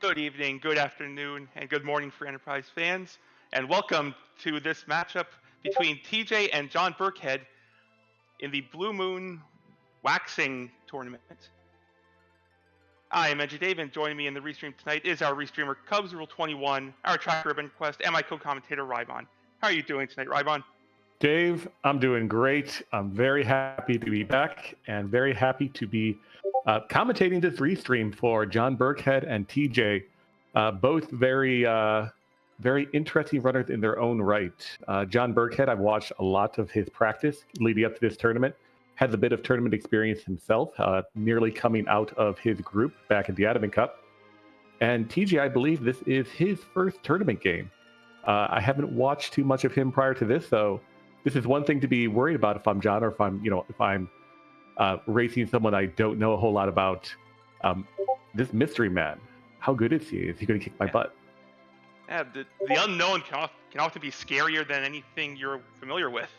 Good evening, good afternoon, and good morning for Enterprise fans, and welcome to this matchup between TJ and John Birckhead in the Blue Moon Waxing Tournament. I am Edgy Dave, and joining me in the restream tonight is our restreamer Cubs Rule 21, our Track Ribbon Quest, and my co-commentator Rybon. How are you doing tonight, Rybon? Dave, I'm doing great. I'm very happy to be back and very happy to be commentating this restream for John Birckhead and TJ, both very interesting runners in their own right. John Birckhead, I've watched a lot of his practice leading up to this tournament, has a bit of tournament experience himself, nearly coming out of his group back in the Adamant Cup. And TJ, I believe this is his first tournament game. I haven't watched too much of him prior to this, so this is one thing to be worried about if I'm John, or if I'm racing someone I don't know a whole lot about. This mystery man, how good is he? Is he going to kick my butt? Yeah, the unknown can often be scarier than anything you're familiar with.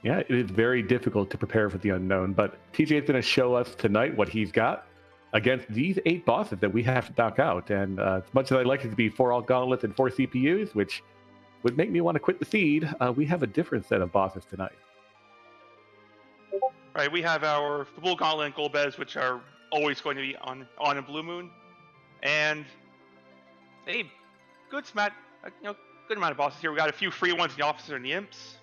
Yeah, it is very difficult to prepare for the unknown, but TJ is going to show us tonight what he's got against these 8 bosses that we have to knock out. And as much as I'd like it to be 4 alt gauntlets and 4 CPUs, which would make me want to quit the seed, we have a different set of bosses tonight. Right, we have our Bull Gauntlet and Golbez, which are always going to be on a Blue Moon, and a good amount of bosses here. We got a few free ones in the Officer and the Imps.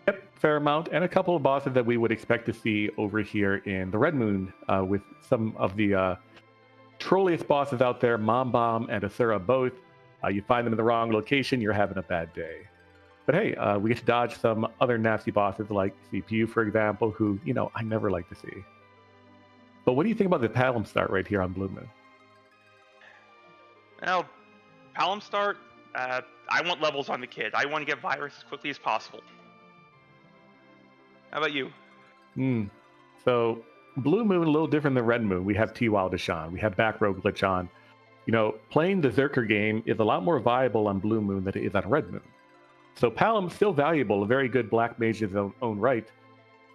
Yep, fair amount, and a couple of bosses that we would expect to see over here in the Red Moon, with some of the trolliest bosses out there, Mom Bomb and Asura both. You find them in the wrong location, you're having a bad day. But hey, we get to dodge some other nasty bosses like CPU, for example, who, I never like to see. But what do you think about the Palom start right here on Blue Moon? Well, Palom start, I want levels on the kid. I want to get virus as quickly as possible. How about you? So, Blue Moon, a little different than Red Moon. We have T-Wild Deshawn. We have Back Row Glitch on. Playing the Zerker game is a lot more viable on Blue Moon than it is on Red Moon. So Palom's still valuable, a very good black mage in his own right.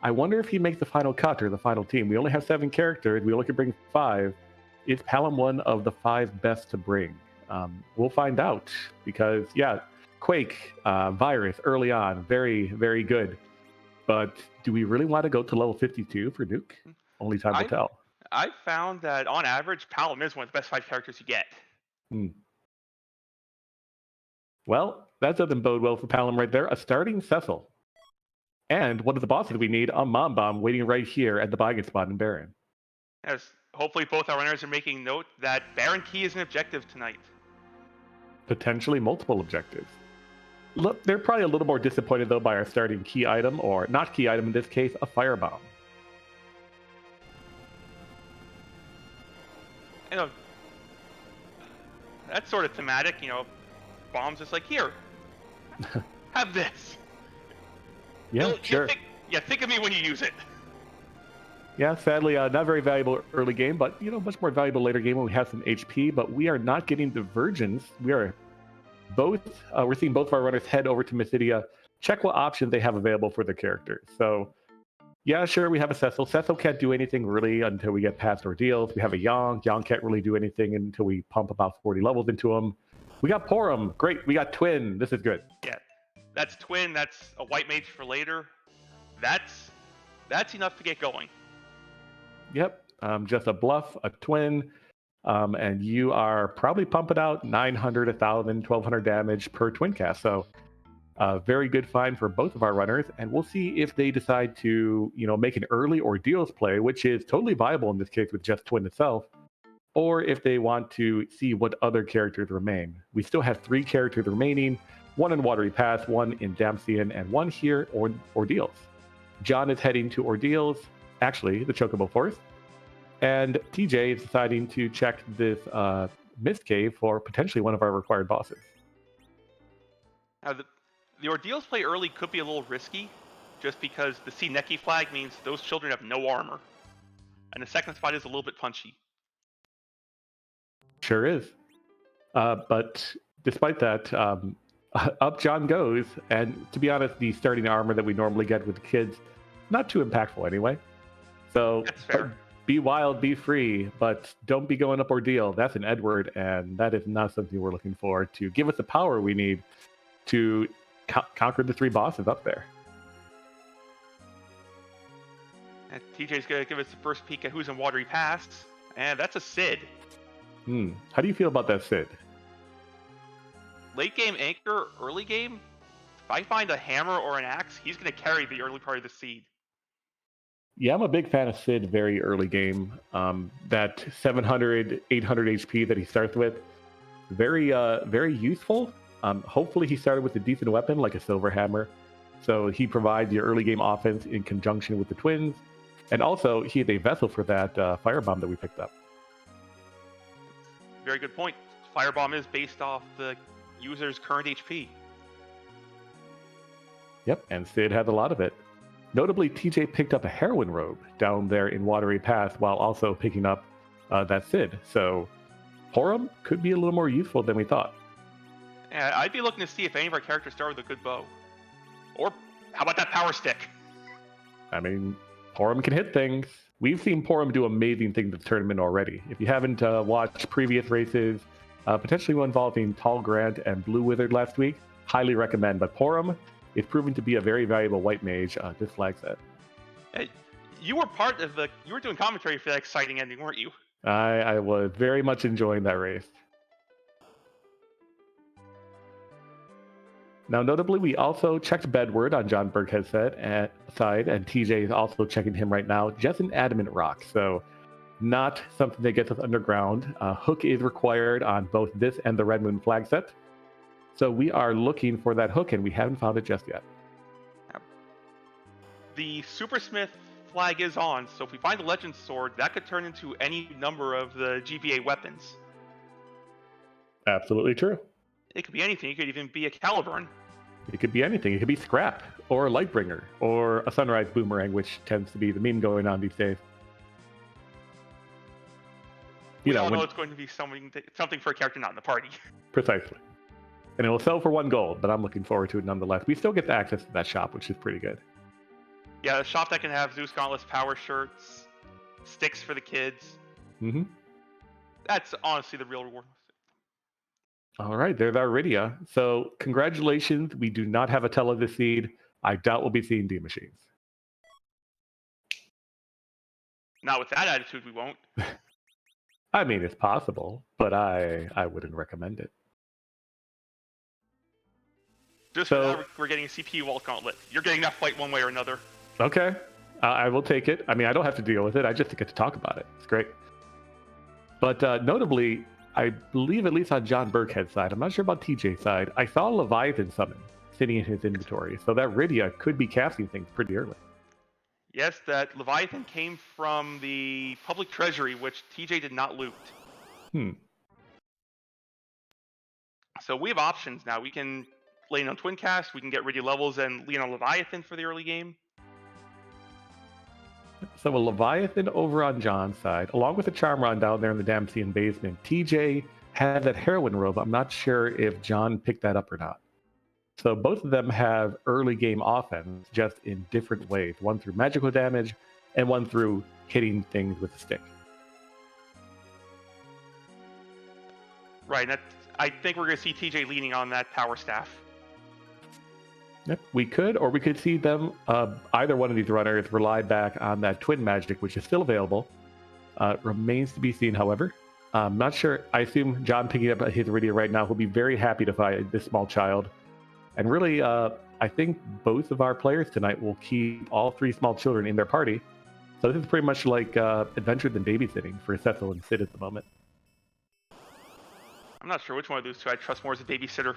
I wonder if he makes the final cut or the final team. We only have 7 characters. We only can bring 5. Is Palom one of the 5 best to bring? We'll find out because, Quake, Virus early on, very, very good. But do we really want to go to level 52 for Nuke? Only time will tell. I've found that on average, Palom is one of the best 5 characters you get. Well, that doesn't bode well for Palom right there. A starting Cecil. And one of the bosses we need, a Mom Bomb, waiting right here at the buying spot in Baron. Yes, hopefully both our runners are making note that Baron Key is an objective tonight. Potentially multiple objectives. Look, they're probably a little more disappointed, though, by our starting key item, or not key item in this case, a Firebomb. That's sort of thematic, bombs just like, here, have this. Yeah, sure. Think of me when you use it. Yeah, sadly, not very valuable early game, but, much more valuable later game when we have some HP, but we are not getting divergence. We're seeing both of our runners head over to Mysidia, check what options they have available for their characters. So, yeah, sure, we have a Cecil. Cecil can't do anything really until we get past Ordeals. We have a Yang. Yang can't really do anything until we pump about 40 levels into him. We got Porum. Great. We got Twin. This is good. Yeah, that's Twin. That's a white mage for later. That's enough to get going. Yep. Just a bluff, a Twin, and you are probably pumping out 900, 1,000, 1,200 damage per Twin cast. So, very good find for both of our runners, and we'll see if they decide to, make an early Ordeals play, which is totally viable in this case with just Twin itself, or if they want to see what other characters remain. We still have 3 characters remaining, 1 in Watery Pass, 1 in Damsian, and 1 here Ordeals. John is heading to Ordeals, actually the Chocobo Forest, and TJ is deciding to check this Mist Cave for potentially one of our required bosses. Now, the Ordeals play early could be a little risky, just because the C Neki flag means those children have no armor. And the second spot is a little bit punchy. Sure is. But despite that, up John goes, and to be honest, the starting armor that we normally get with the kids, not too impactful anyway. So That's fair. be wild, be free, but don't be going up Ordeal. That's an Edward, and that is not something we're looking for to give us the power we need to conquer the 3 bosses up there. And TJ's going to give us the first peek at who's in Watery Pass, and that's a Sid. How do you feel about that Sid? Late game anchor, early game, if I find a hammer or an axe, he's going to carry the early part of the seed. Yeah, I'm a big fan of Sid very early game. That 700, 800 HP that he starts with, very useful. Hopefully he started with a decent weapon like a silver hammer. So he provides your early game offense in conjunction with the twins. And also he had a vessel for that firebomb that we picked up. Very good point. Firebomb is based off the user's current HP. Yep, and Sid had a lot of it. Notably, TJ picked up a heroin robe down there in Watery Pass while also picking up that Sid. So Horum could be a little more useful than we thought. Yeah, I'd be looking to see if any of our characters start with a good bow. Or how about that power stick? I mean, Horum can hit things. We've seen Horum do amazing things at the tournament already. If you haven't watched previous races, potentially one involving Tall Grant and Blue Wizard last week, highly recommend. But Horum is proving to be a very valuable white mage. This flag set. Hey, you were part of you were doing commentary for that exciting ending, weren't you? I was very much enjoying that race. Now, notably, we also checked Bedward on JohnBirckhead's side, and TJ is also checking him right now, just an adamant rock. So not something that gets us underground. Hook is required on both this and the Red Moon flag set. So we are looking for that hook, and we haven't found it just yet. The Supersmith flag is on, so if we find a Legend Sword, that could turn into any number of the GBA weapons. Absolutely true. It could be anything. It could even be a Caliburn. It could be anything. It could be Scrap, or a Lightbringer, or a Sunrise Boomerang, which tends to be the meme going on these days. We all know it's going to be something for a character not in the party. Precisely. And it will sell for 1 gold, but I'm looking forward to it nonetheless. We still get access to that shop, which is pretty good. Yeah, a shop that can have Zeus Gauntlet's power shirts, sticks for the kids. Mm-hmm. That's honestly the real reward. All right, there's our Rydia. So congratulations, we do not have a Tele this seed. I doubt we'll be seeing D machines. Not with that attitude, we won't. I mean, it's possible, but I wouldn't recommend it. Just so, for that, we're getting a CPU Vault Gauntlet. You're getting that fight one way or another. Okay, I will take it. I mean, I don't have to deal with it. I just get to talk about it. It's great. But notably, I believe at least on JohnBirckhead's side, I'm not sure about TJ's side, I saw Leviathan summon sitting in his inventory. So that Rydia could be casting things pretty early. Yes, that Leviathan came from the public treasury, which TJ did not loot. So we have options now. We can lane on Twin Cast, we can get Rydia levels and lean on Leviathan for the early game. So a Leviathan over on John's side, along with a Charmron down there in the Damsian basement. TJ had that heroin robe. I'm not sure if John picked that up or not. So both of them have early game offense, just in different ways. One through magical damage, and one through hitting things with a stick. Right, I think we're going to see TJ leaning on that power staff. Yep, we could, or we could see them, either one of these runners, rely back on that twin magic, which is still available. Remains to be seen, however. I'm not sure. I assume John picking up his Rydia right now will be very happy to fight this small child. And really, I think both of our players tonight will keep all 3 small children in their party. So this is pretty much like Adventure Than Babysitting for Cecil and Sid at the moment. I'm not sure which one of those 2 I trust more as a babysitter.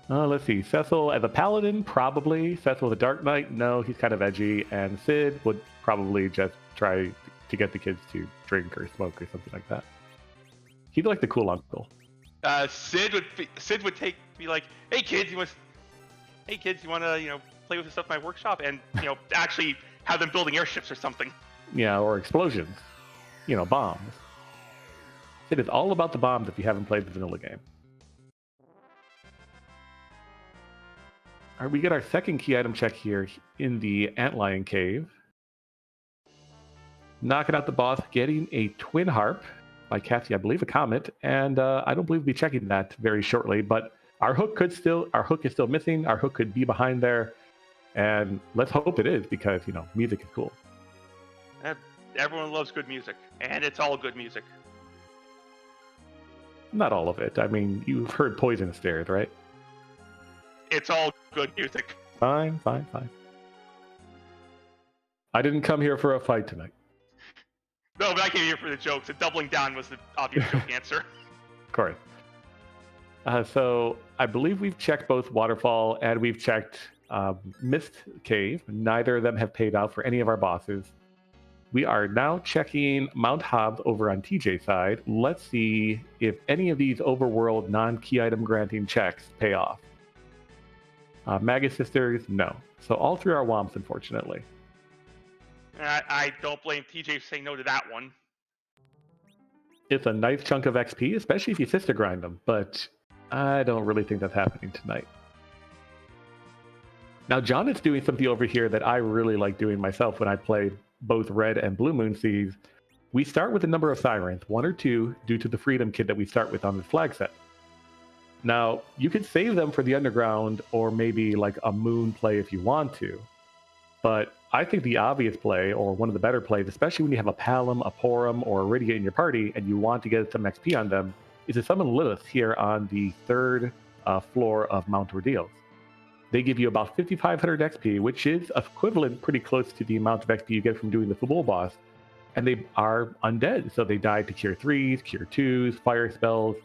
Let's see. Cecil as a paladin, probably. Cecil as a dark knight, no, he's kind of edgy. And Sid would probably just try to get the kids to drink or smoke or something like that. He'd like the cool uncle. Sid would be like, hey kids, you want to play with the stuff in my workshop, and actually have them building airships or something. Yeah, or explosions. Bombs. Sid is all about the bombs if you haven't played the vanilla game. All right, we get our second key item check here in the Antlion cave. knocking out the boss, getting a twin harp by Cassie, I believe a comet, and I don't believe we'll be checking that very shortly, but our hook is still missing. Our hook could be behind there, and let's hope it is, because music is cool. Everyone loves good music, and it's all good music. Not all of it. I mean, you've heard Poisonous Stairs, right? It's all good music. Fine. I didn't come here for a fight tonight. No, but I came here for the jokes, and doubling down was the obvious joke answer. Of course. So I believe we've checked both Waterfall and we've checked Mist Cave. Neither of them have paid out for any of our bosses. We are now checking Mount Hobbs over on TJ's side. Let's see if any of these overworld non-key item granting checks pay off. Magus Sisters, no. So all three are Womps, unfortunately. I don't blame TJ for saying no to that one. It's a nice chunk of XP, especially if you sister grind them, but I don't really think that's happening tonight. Now, John is doing something over here that I really like doing myself when I play both Red and Blue Moon Seas. We start with a number of Sirens, 1 or 2, due to the Freedom Kit that we start with on the flag set. Now, you could save them for the Underground or maybe like a Moon play if you want to, but I think the obvious play, or one of the better plays, especially when you have a Palom, a Porum, or a Iridia in your party and you want to get some XP on them, is to summon Lilith here on the 3rd floor of Mount Ordeals. They give you about 5,500 XP, which is equivalent pretty close to the amount of XP you get from doing the Fubul boss. And they are undead, so they die to Cure 3s, Cure 2s, Fire spells.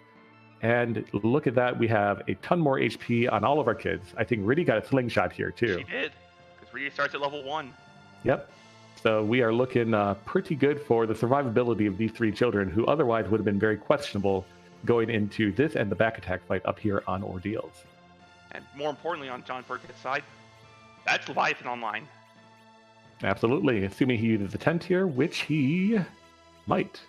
And look at that, we have a ton more HP on all of our kids. I think Riddy got a slingshot here too. She did, because Riddy starts at level 1. Yep. So we are looking pretty good for the survivability of these 3 children, who otherwise would have been very questionable going into this and the back attack fight up here on Ordeals. And more importantly, on JohnBirckhead's side, that's Leviathan online. Absolutely, assuming he uses the 10 tier, which he might.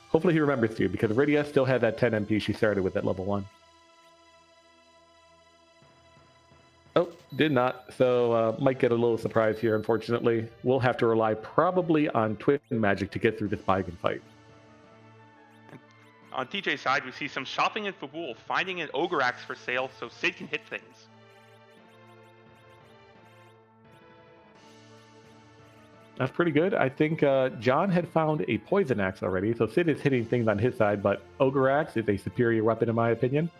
Hopefully he remembers to, because Iridia still had that 10 MP she started with at level 1. Oh, did not. So might get a little surprise here, unfortunately. We'll have to rely probably on Twin Magic to get through this Baigan fight. On TJ's side, we see some shopping in Fabul, finding an Ogre Axe for sale so Sid can hit things. That's pretty good. I think John had found a Poison Axe already, so Sid is hitting things on his side, but Ogre Axe is a superior weapon in my opinion.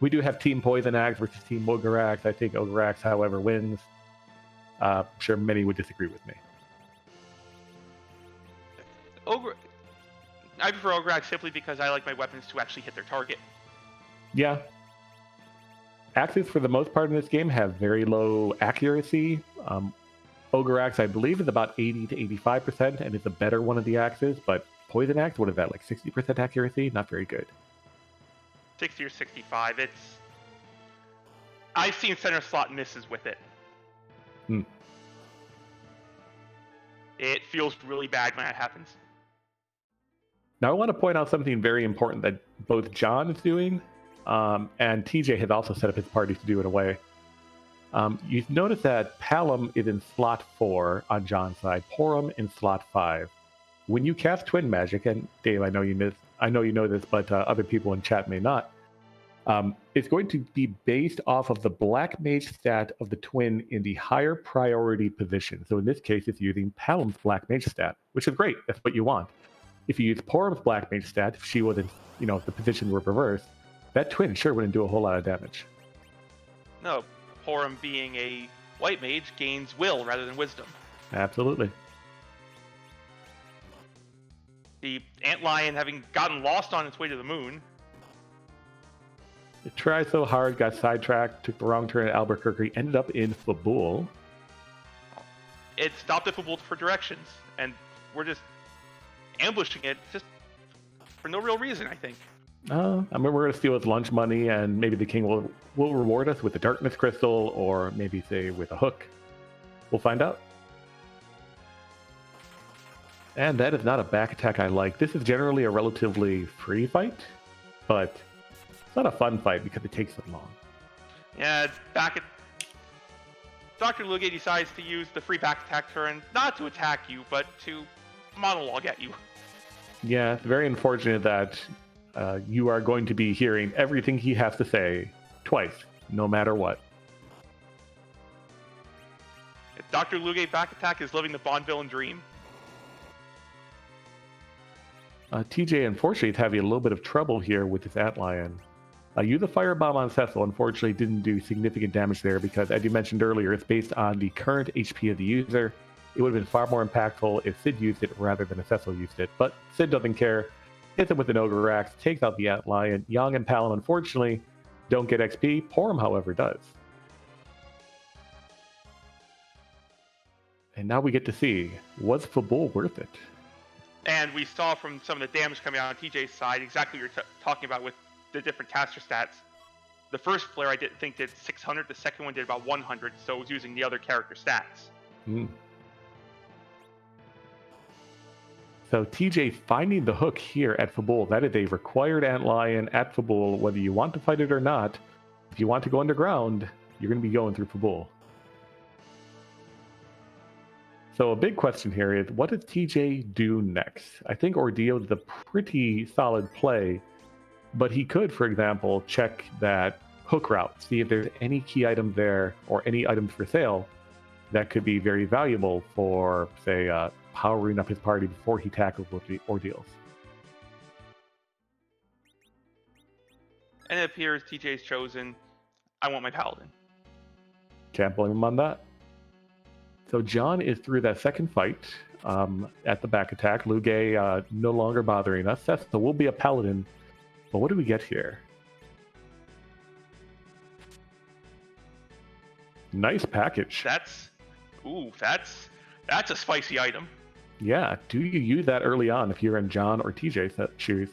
We do have Team Poison Axe versus Team Ogre Axe. I think Ogre Axe, however, wins. I'm sure many would disagree with me. I prefer Ogre Axe simply because I like my weapons to actually hit their target. Yeah. Axes, for the most part in this game, have very low accuracy. Ogre Axe, I believe, is about 80 to 85%, and it's a better one of the axes, but Poison Axe, what is that, like 60% accuracy? Not very good. 60 or 65. I've seen center slot misses with it. It feels really bad when that happens. Now I want to point out something very important that both John is doing, and TJ has also set up his party to do in a way. You notice that Palom is in slot 4 on John's side, Porum in slot 5. When you cast Twin Magic, and Dave, I know you know this, but other people in chat may not. It's going to be based off of the Black Mage stat of the Twin in the higher priority position. So in this case, it's using Palom's Black Mage stat, which is great. That's what you want. If you use Porum's Black Mage stat, if she was in, if the position were reversed, that Twin sure wouldn't do a whole lot of damage. No, Porum being a white mage gains will rather than wisdom. Absolutely. The Antlion having gotten lost on its way to the moon. It tried so hard, got sidetracked, took the wrong turn at Albuquerque, ended up in Fabul. It stopped at Fabul for directions, and we're just ambushing it just for no real reason, I think. I mean, we're going to steal its lunch money, and maybe the king will reward us with a darkness crystal, or maybe, say, with a hook. We'll find out. And that is not a back attack I like. This is generally a relatively free fight, but it's not a fun fight because it takes so long. Yeah, Dr. Lugia decides to use the free back attack turn, not to attack you, but to monologue at you. Yeah, it's very unfortunate that you are going to be hearing everything he has to say twice, no matter what. Dr. Lugate back attack is living the Bond villain dream. TJ, unfortunately, is having a little bit of trouble here with this Antlion. The firebomb on Cecil, unfortunately, didn't do significant damage there because, as you mentioned earlier, it's based on the current HP of the user. It would have been far more impactful if Sid used it rather than if Cecil used it. But Sid doesn't care. Hits him with an Ogre Axe, takes out the Antlion. Yang and Palom, unfortunately, don't get XP. Porum, however, does. And now we get to see, was Fabul worth it? And we saw from some of the damage coming out on TJ's side exactly what you're talking about with the different caster stats. The first flare I didn't think did 600, the second one did about 100, so it was using the other character stats. So TJ finding the hook here at Fabul, that is a required Antlion at Fabul, whether you want to fight it or not. If you want to go underground, you're going to be going through Fabul. So a big question here is, what does TJ do next? I think Ordeals is a pretty solid play, but he could, for example, check that hook route, see if there's any key items there or any items for sale that could be very valuable for, say, powering up his party before he tackles with the Ordeals. And it appears TJ's chosen, I want my Paladin. Can't blame him on that. So John is through that second fight at the back attack. Lugay no longer bothering us. So we'll be a Paladin. But what do we get here? Nice package. That's a spicy item. Yeah, do you use that early on if you're in John or TJ's shoes?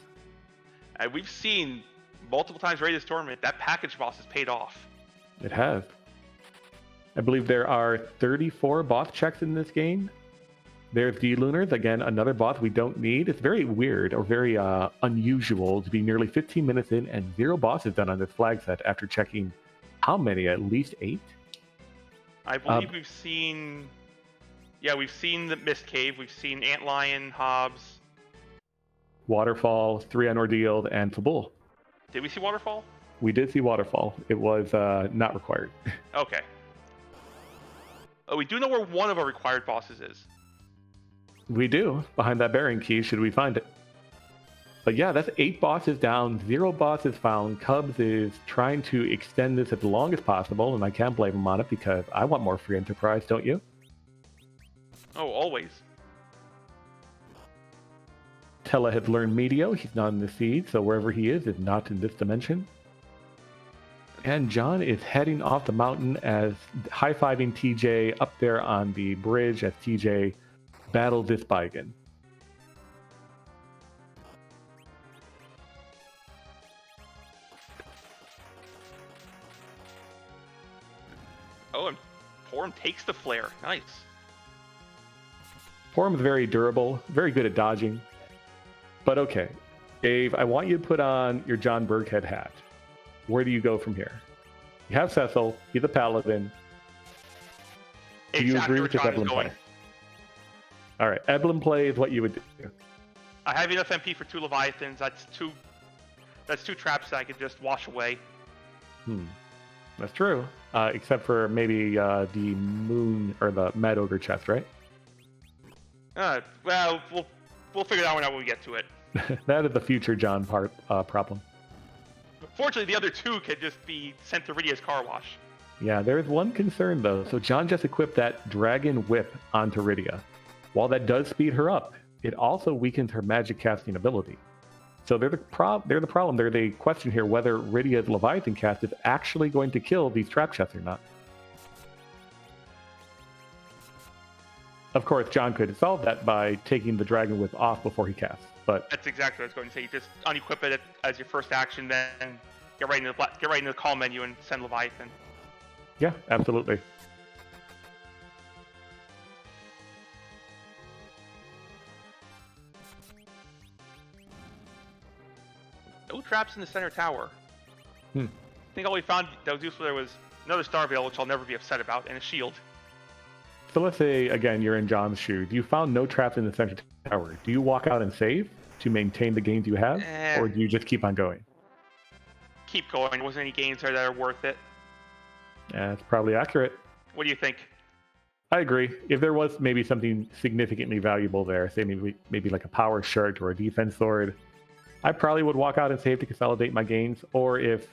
We've seen multiple times already this tournament, that package boss has paid off. It has. I believe there are 34 boss checks in this game. There's D-Lunars, again, another boss we don't need. It's very weird or very unusual to be nearly 15 minutes in and 0 bosses done on this flag set after checking how many? At least 8? I believe we've seen the Mist Cave, we've seen Antlion, Hobbs. Waterfall, 3 on Ordeal, and Fabul. Did we see Waterfall? We did see Waterfall. It was not required. Okay. Oh, we do know where one of our required bosses is. We do, behind that bearing key, should we find it. But yeah, that's 8 bosses down, 0 bosses found. Cubs is trying to extend this as long as possible, and I can't blame him on it because I want more free enterprise, don't you? Oh, always. Tella has learned Medio. He's not in the seed, so wherever he is not in this dimension. And John is heading off the mountain as high-fiving TJ up there on the bridge as TJ battles this Baigan. Oh, and Porum takes the flare. Nice. Porum is very durable, very good at dodging. But okay, Dave, I want you to put on your JohnBirckhead hat. Where do you go from here? You have Cecil, he's a Paladin. Do you agree with this Eblin play? All right, Eblin play is what you would do. I have enough MP for 2 Leviathans. That's two traps that I could just wash away. That's true. Except for maybe the Moon or the Mad Ogre chest, right? Well, we'll figure that one out when we get to it. That is the future John problem. Fortunately, the other 2 could just be sent to Rydia's car wash. Yeah, there is one concern though. So John just equipped that Dragon Whip onto Rydia. While that does speed her up, it also weakens her magic casting ability. So they're the problem. They're the question here whether Rydia's Leviathan cast is actually going to kill these trap chests or not. Of course, John could solve that by taking the Dragon Whip off before he casts. But that's exactly what I was going to say. You just unequip it as your first action, then get right into the call menu and send Leviathan. Yeah, absolutely. No traps in the center tower. I think all we found that was useful there was another Star Veil, which I'll never be upset about, and a shield. So let's say, again, you're in John's shoes. You found no traps in the center tower. Do you walk out and save to maintain the gains you have? Or do you just keep on going? Keep going. There wasn't any gains there that are worth it. That's probably accurate. What do you think? I agree. If there was maybe something significantly valuable there, say maybe like a power shirt or a defense sword, I probably would walk out and save to consolidate my gains. Or if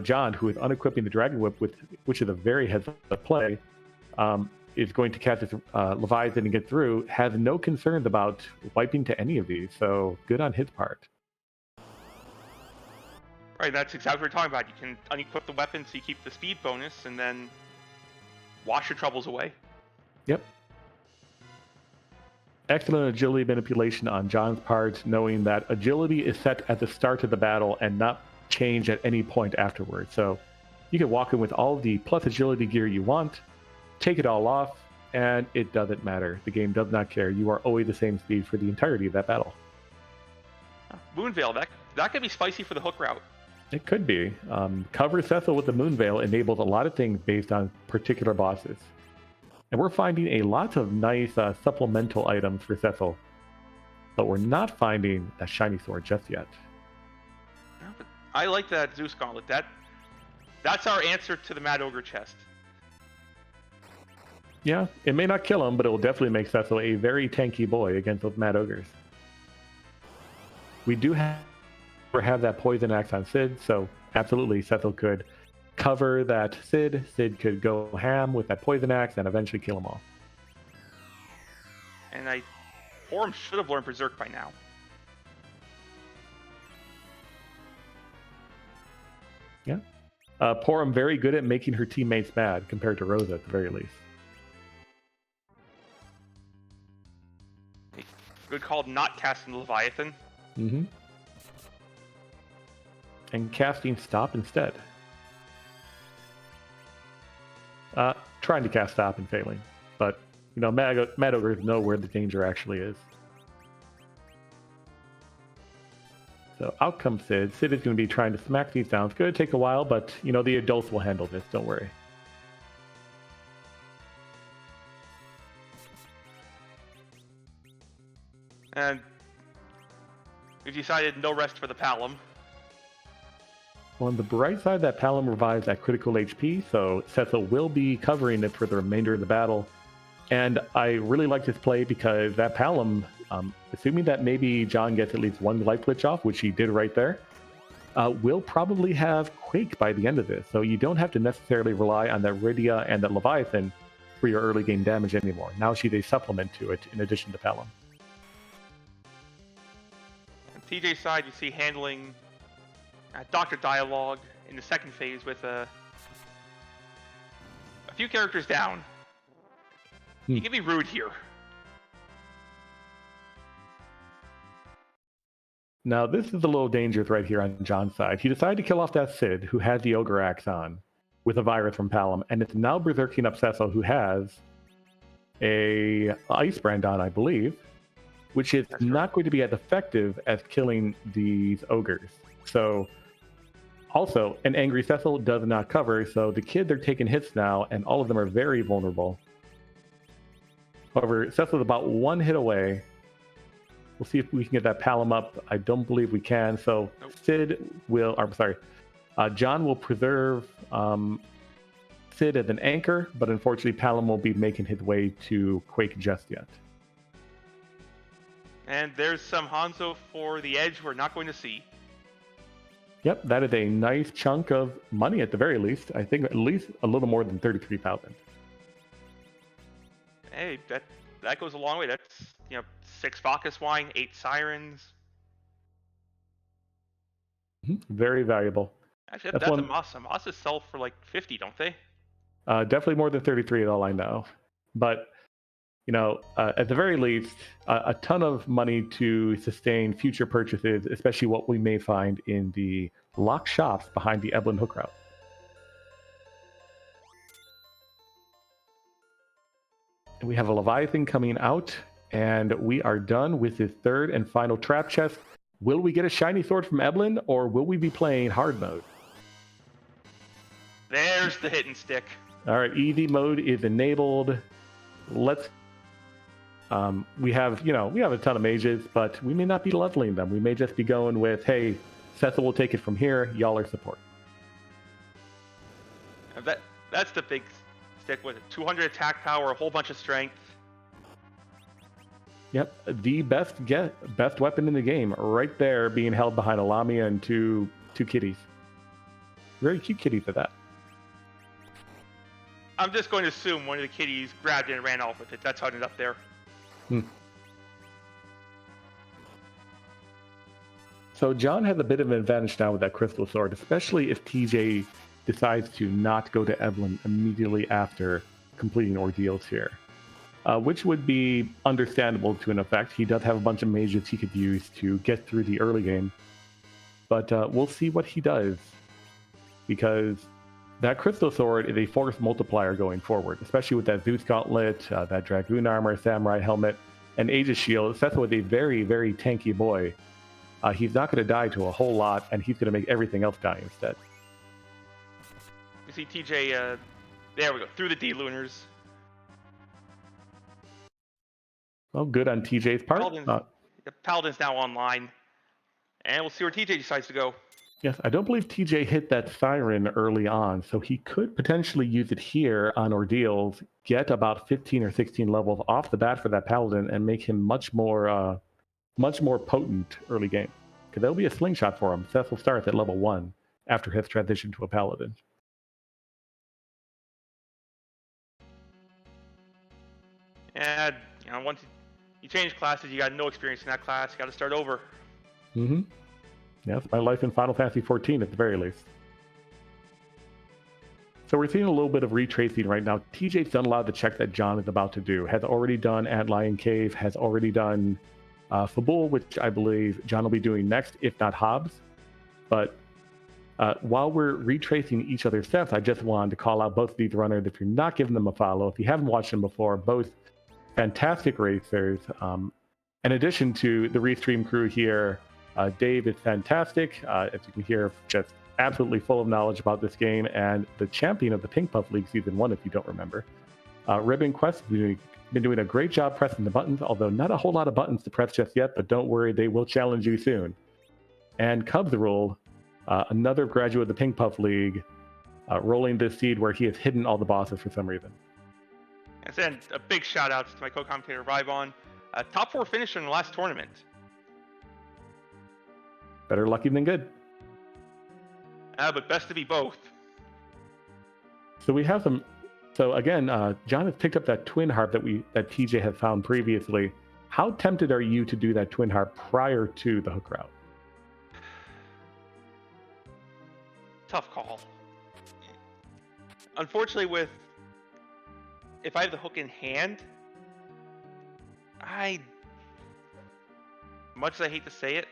John, who is unequipping the Dragon Whip, which is a very heads up play, is going to cast his Leviathan and get through, has no concerns about wiping to any of these. So good on his part. Right, that's exactly what we're talking about. You can unequip the weapon so you keep the speed bonus and then wash your troubles away. Yep. Excellent agility manipulation on John's part, knowing that agility is set at the start of the battle and not changed at any point afterwards. So you can walk in with all the plus agility gear you want, take it all off, and it doesn't matter. The game does not care. You are always the same speed for the entirety of that battle. Moonveil, that could be spicy for the hook route. It could be. Cover Cecil with the Moonveil enables a lot of things based on particular bosses. And we're finding a lot of nice supplemental items for Cecil. But we're not finding that shiny sword just yet. No, but I like that Zeus Gauntlet. That's our answer to the Mad Ogre chest. Yeah, it may not kill him, but it will definitely make Cecil a very tanky boy against those Mad Ogres. We do have that poison axe on Sid, so absolutely Cecil could cover that Sid. Sid could go ham with that poison axe and eventually kill them all. And Forum should have learned Berserk by now. Yeah. Porum very good at making her teammates mad compared to Rosa at the very least. Good call not casting Leviathan. Mm-hmm. And casting Stop instead. Trying to cast Stop and failing. But, Mad Ogres know where the danger actually is. So out comes Sid. Sid is going to be trying to smack these down. It's going to take a while, but, the adults will handle this. Don't worry. And we've decided no rest for the Palom. On the bright side, that Palom revives at critical HP, so Cecil will be covering it for the remainder of the battle. And I really like this play because that Palom, assuming that maybe John gets at least one life glitch off, which he did right there, will probably have Quake by the end of this. So you don't have to necessarily rely on that Rydia and that Leviathan for your early game damage anymore. Now she's a supplement to it in addition to Palom. On TJ's side, you see handling Doctor Dialogue in the second phase with a few characters down. You can be rude here. Now, this is a little dangerous right here on John's side. He decided to kill off that Sid, who has the Ogre Axe on, with a virus from Palom, and it's now berserking up Cecil, who has a Ice Brand on, I believe, which is not going to be as effective as killing these ogres. So, also, an Angry Cecil does not cover, so the kids are taking hits now, and all of them are very vulnerable. However, Cecil's about one hit away. We'll see if we can get that Palom up. I don't believe we can, so John will preserve Sid as an anchor, but unfortunately Palom won't be making his way to Quake just yet. And there's some Hanzo for the edge we're not going to see. Yep, that is a nice chunk of money at the very least. I think at least a little more than 33,000. Hey, that goes a long way. That's 6 Bacchus wine, 8 Sirens. Very valuable. Actually, that's a Masa. Masas sell for like 50, don't they? Definitely more than 33 at all I know. But, at the very least, a ton of money to sustain future purchases, especially what we may find in the locked shops behind the Eblin hook route. And we have a Leviathan coming out, and we are done with the third and final trap chest. Will we get a shiny sword from Eblin, or will we be playing hard mode? There's the hit and stick. All right, easy mode is enabled. let's. We have a ton of mages, but we may not be leveling them. We may just be going with, hey, Cecil will take it from here. Y'all are support. That's the big stick with it. 200 attack power, a whole bunch of strength. Yep, the best weapon in the game, right there, being held behind a Lamia and two kitties. Very cute kitties at that. I'm just going to assume one of the kitties grabbed it and ran off with it. That's how it ended up there. So John has a bit of an advantage now with that crystal sword, especially if TJ decides to not go to Eblin immediately after completing Ordeals here, which would be understandable to an effect. He does have a bunch of mages he could use to get through the early game, but we'll see what he does, because that crystal sword is a force multiplier going forward, especially with that Zeus gauntlet, that Dragoon armor, Samurai helmet, and Aegis shield. Cecil is a very, very tanky boy. He's not going to die to a whole lot, and he's going to make everything else die instead. You see TJ, there we go, through the D-Lunars. Well, good on TJ's part. Paladin's now online, and we'll see where TJ decides to go. Yes, I don't believe TJ hit that Siren early on, so he could potentially use it here on Ordeals, get about 15 or 16 levels off the bat for that Paladin, and make him much more potent early game. Because that'll be a slingshot for him. Cecil starts at level 1 after his transition to a Paladin. And once you change classes, you got no experience in that class. You got to start over. Mm-hmm. Yeah, it's my life in Final Fantasy XIV at the very least. So we're seeing a little bit of retracing right now. TJ's done a lot of the checks that John is about to do. Has already done Antlion Cave, has already done Fabul, which I believe John will be doing next, if not Hobbs. But while we're retracing each other's steps, I just wanted to call out both of these runners. If you're not giving them a follow, if you haven't watched them before, both fantastic racers. In addition to the Restream crew here, Dave is fantastic. As you can hear, just absolutely full of knowledge about this game, and the champion of the Pink Puff League Season 1, if you don't remember. Ribbon Quest has been doing a great job pressing the buttons, although not a whole lot of buttons to press just yet, but don't worry, they will challenge you soon. And Cubs Rule, another graduate of the Pink Puff League, rolling this seed where he has hidden all the bosses for some reason. And then a big shout out to my co-commentator Rybon, top 4 finisher in the last tournament. Better lucky than good. But best to be both. So we have some. So again, John has picked up that twin harp that TJ had found previously. How tempted are you to do that twin harp prior to the hook route? Tough call. Unfortunately, if I have the hook in hand, much as I hate to say it,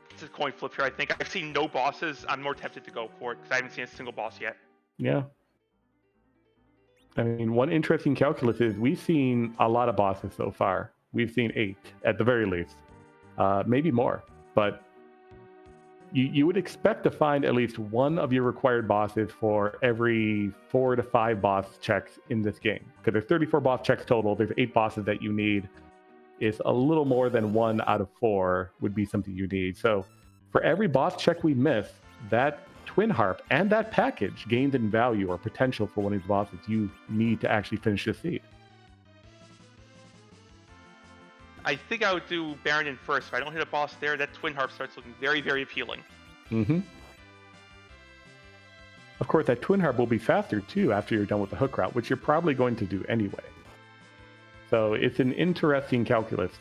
it's a coin flip here. I think I've seen no bosses. I'm more tempted to go for it because I haven't seen a single boss yet. Yeah. I mean, one interesting calculus is we've seen a lot of bosses so far. We've seen 8 at the very least, maybe more. But you would expect to find at least one of your required bosses for every 4 to 5 boss checks in this game. Because there's 34 boss checks total. There's 8 bosses that you need. Is a little more than 1 out of 4 would be something you need. So for every boss check we miss, that twin harp and that package gains in value or potential for one of these bosses you need to actually finish the seed. I think I would do Baronin first. If I don't hit a boss there, that twin harp starts looking very, very appealing. Mm-hmm. Of course, that twin harp will be faster too after you're done with the hook route, which you're probably going to do anyway. So it's an interesting calculus.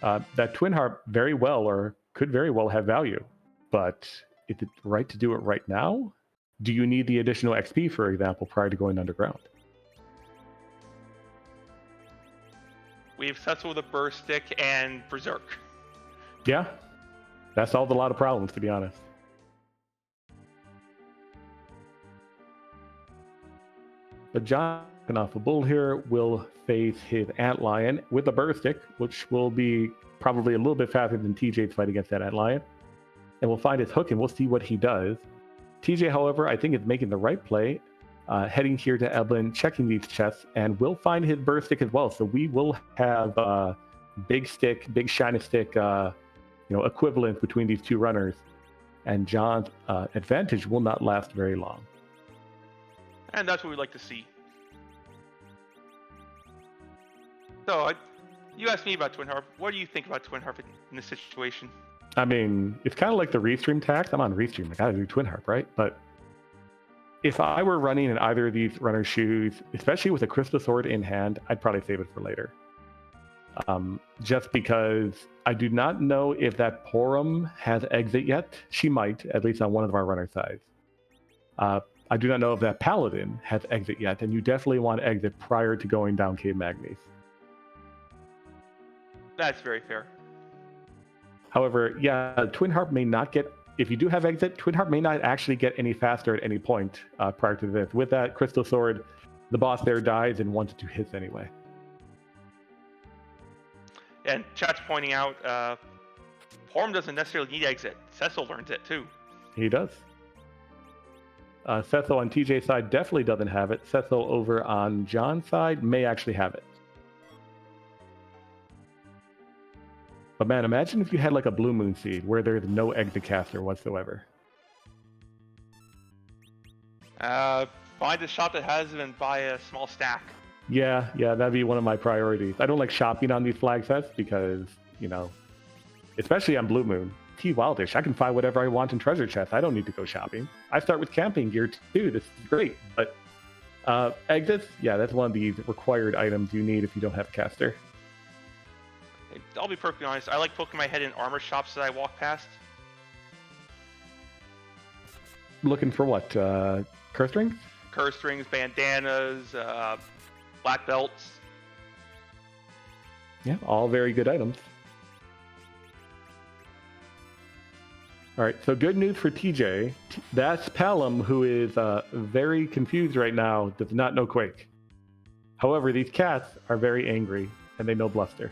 That twin harp very well or could very well have value, but is it right to do it right now? Do you need the additional XP, for example, prior to going underground? We have Cecil with a burst stick and Berserk. Yeah, that solved a lot of problems, to be honest. But John off a bull here will face his Antlion with a burst stick, which will be probably a little bit faster than TJ's fight against that Antlion. And we'll find his hook and we'll see what he does. TJ, however, I think is making the right play. heading here to Eblin, checking these chests, and we'll find his burst stick as well. So we will have big stick, big shiny stick, equivalent between these two runners. And John's advantage will not last very long. And that's what we'd like to see. So, you asked me about Twin Harp. What do you think about Twin Harp in this situation? I mean, it's kind of like the Restream tax. I'm on Restream. I gotta do Twin Harp, right? But if I were running in either of these runner shoes, especially with a Crystal Sword in hand, I'd probably save it for later. Just because I do not know if that Porum has exit yet. She might, at least on one of our runner sides. I do not know if that Paladin has exit yet, and you definitely want to exit prior to going down Cave Magnes. That's very fair. However, yeah, Twin Harp may not get, if you do have exit, Twin Harp may not actually get any faster at any point prior to this. With that Crystal Sword, the boss there dies in 1 to 2 hits anyway. And chat's pointing out, Porum doesn't necessarily need exit. Cecil learns it too. He does. Cecil on TJ's side definitely doesn't have it. Cecil over on John's side may actually have it. But man, imagine if you had like a Blue Moon Seed where there's no exit caster whatsoever. Find a shop that has them and buy a small stack. Yeah, that'd be one of my priorities. I don't like shopping on these flag sets because, especially on Blue Moon, T Wildish, I can find whatever I want in treasure chests. I don't need to go shopping. I start with camping gear too. This is great. But exits, yeah, that's one of the required items you need if you don't have a caster. I'll be perfectly honest. I like poking my head in armor shops that I walk past. Looking for what? Curse rings? Curse rings, bandanas, black belts. Yeah, all very good items. All right, so good news for TJ. That's Palom, who is very confused right now, does not know Quake. However, these cats are very angry, and they know Bluster.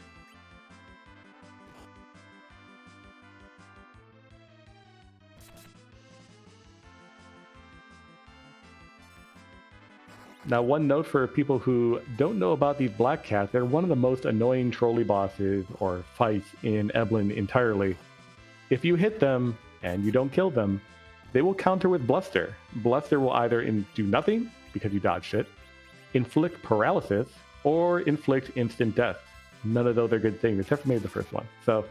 Now, one note for people who don't know about these black cats, they're one of the most annoying trolley bosses or fights in Eblin entirely. If you hit them and you don't kill them, they will counter with Bluster. Bluster will either do nothing, because you dodged it, inflict paralysis, or inflict instant death. None of those are good things, except for maybe the first one. So,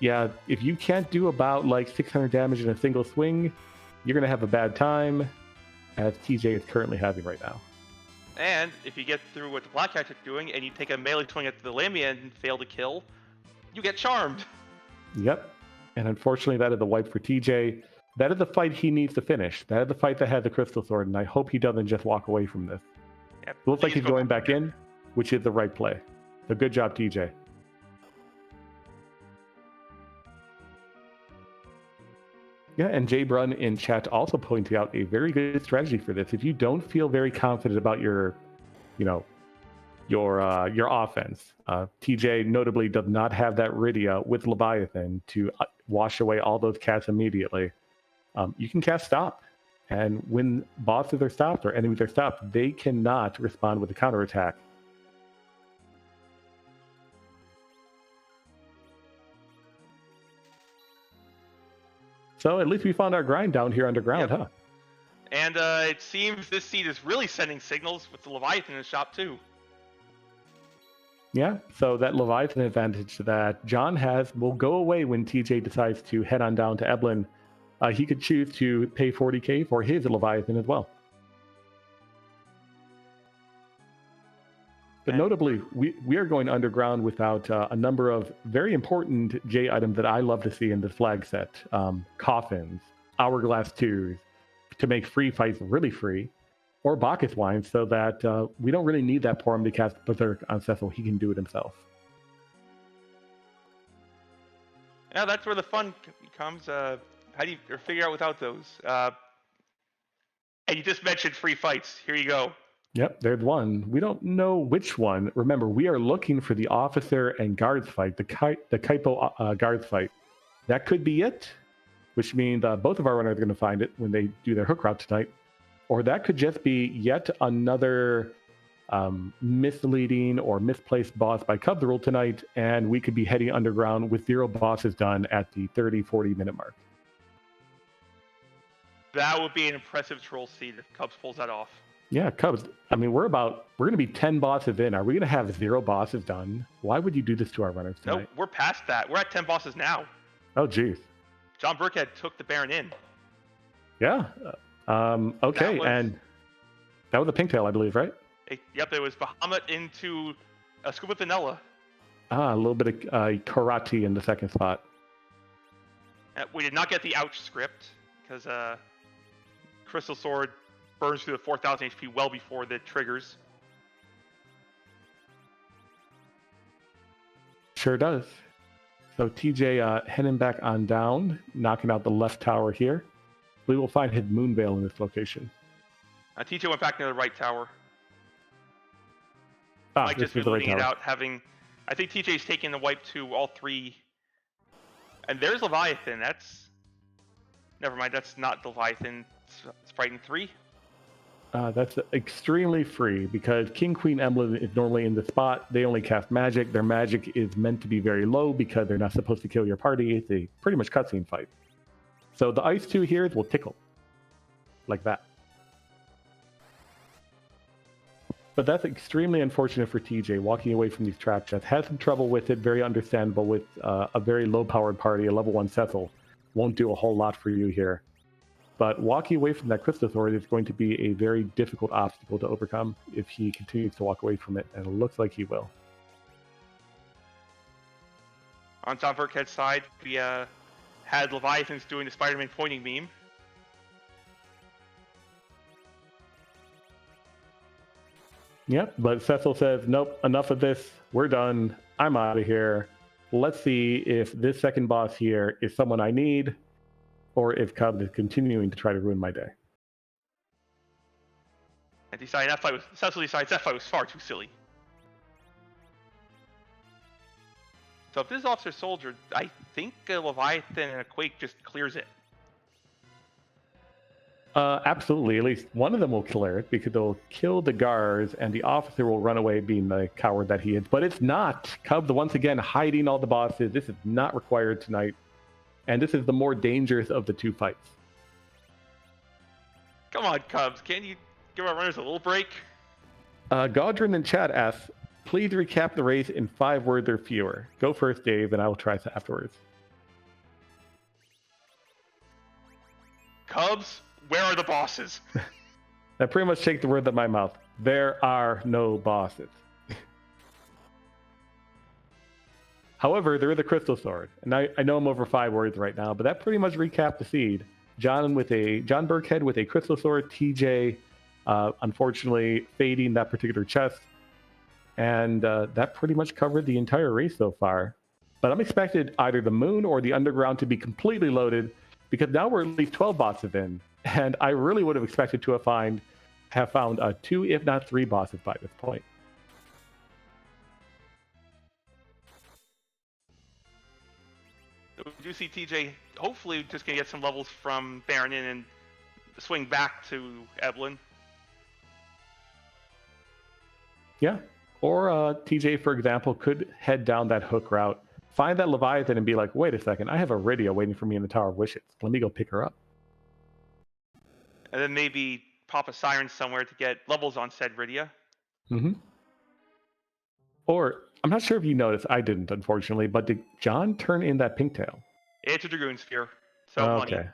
yeah, if you can't do about like 600 damage in a single swing, you're going to have a bad time, as TJ is currently having right now. And if you get through what the Black Cat is doing and you take a melee swing at the Lamia and fail to kill, you get charmed. Yep. And unfortunately, that is the wipe for TJ. That is the fight he needs to finish. That is the fight that has the Crystal Sword, and I hope he doesn't just walk away from this. Yep, it looks like he's going back in, which is the right play. So good job, TJ. Yeah, and Jay Brun in chat also pointed out a very good strategy for this. If you don't feel very confident about your offense, TJ notably does not have that Rydia with Leviathan to wash away all those cats immediately. You can cast Stop, and when bosses are stopped or enemies are stopped, they cannot respond with a counterattack. So at least we found our grind down here underground, yep. Huh? And it seems this seed is really sending signals with the Leviathan in the shop too. Yeah, so that Leviathan advantage that John has will go away when TJ decides to head on down to Eblin. He could choose to pay 40k for his Leviathan as well. But notably, we are going underground without a number of very important J items that I love to see in the flag set. Coffins, Hourglass 2s, to make free fights really free, or Bacchus Wine, so that we don't really need that Porum to cast Berserk on Cecil. He can do it himself. Yeah, that's where the fun comes. How do you figure out without those? And you just mentioned free fights. Here you go. Yep, there's one. We don't know which one. Remember, we are looking for the officer and guards fight, the Kaipo guards fight. That could be it, which means both of our runners are going to find it when they do their hook route tonight. or that could just be yet another misleading or misplaced boss by Cub the Rule tonight, and we could be heading underground with 0 bosses done at the 30-40 minute mark. That would be an impressive troll seed if Cubs pulls that off. Yeah, Cubs. I mean, we're going to be 10 bosses in. Are we going to have 0 bosses done? Why would you do this to our runners tonight? No, we're past that. We're at 10 bosses now. Oh, geez. JohnBirckhead took the Baron in. Yeah. Okay, and that was a Pinktail, I believe, right? Yep, it was Bahamut into a Scuba Vanilla. A little bit of karate in the second spot. We did not get the ouch script because Crystal Sword burns through the 4,000 HP well before the triggers. Sure does. So TJ heading back on down, knocking out the left tower here. We will find his Moonveil in this location. TJ went back to the right tower. Might just be leading it out, having... I think TJ's taking the wipe to all 3. And there's Leviathan. That's... Never mind, that's not Leviathan. It's Sprighton 3. That's extremely free because King, Queen, Eblin is normally in the spot. They only cast magic. Their magic is meant to be very low because they're not supposed to kill your party. It's a pretty much cutscene fight. So the Ice 2 here will tickle. Like that. But that's extremely unfortunate for TJ, walking away from these trap chests. Had some trouble with it, very understandable with a very low-powered party. A level 1 Cecil won't do a whole lot for you here. But walking away from that Crystal Sword is going to be a very difficult obstacle to overcome if he continues to walk away from it, and it looks like he will. On JohnBirckhead's side, we had Leviathans doing the Spider-Man pointing meme. Yep, but Cecil says, nope, enough of this. We're done. I'm out of here. Let's see if this second boss here is someone I need, or if Cub is continuing to try to ruin my day. Cecil decides that fight was far too silly. So if this is Officer Soldier, I think a Leviathan and a Quake just clears it. Absolutely. At least one of them will clear it because they'll kill the guards and the officer will run away being the coward that he is. But it's not. Cub, once again, hiding all the bosses. This is not required tonight. And this is the more dangerous of the 2 fights. Come on, Cubs. Can't you give our runners a little break? Gaudrin in chat asks, please recap the race in 5 words or fewer. Go first, Dave, and I will try afterwards. Cubs, where are the bosses? That pretty much takes the words out of my mouth. There are no bosses. However, there is a Crystal Sword, and I know I'm over 5 words right now, but that pretty much recapped the seed. JohnBirckhead with a Crystal Sword, TJ unfortunately fading that particular chest, and that pretty much covered the entire race so far. But I'm expected either the moon or the underground to be completely loaded, because now we're at least 12 bosses in, and I really would have expected to have found 2, if not 3 bosses by this point. We do see TJ hopefully just going to get some levels from Baron in and swing back to Eblin. Yeah. Or TJ, for example, could head down that hook route, find that Leviathan and be like, wait a second, I have a Rydia waiting for me in the Tower of Wishes. Let me go pick her up. And then maybe pop a Siren somewhere to get levels on said Rydia. Mm-hmm. Or, I'm not sure if you noticed, I didn't, unfortunately, but did John turn in that Pinktail? It's a Dragoon Sphere. So okay. Money.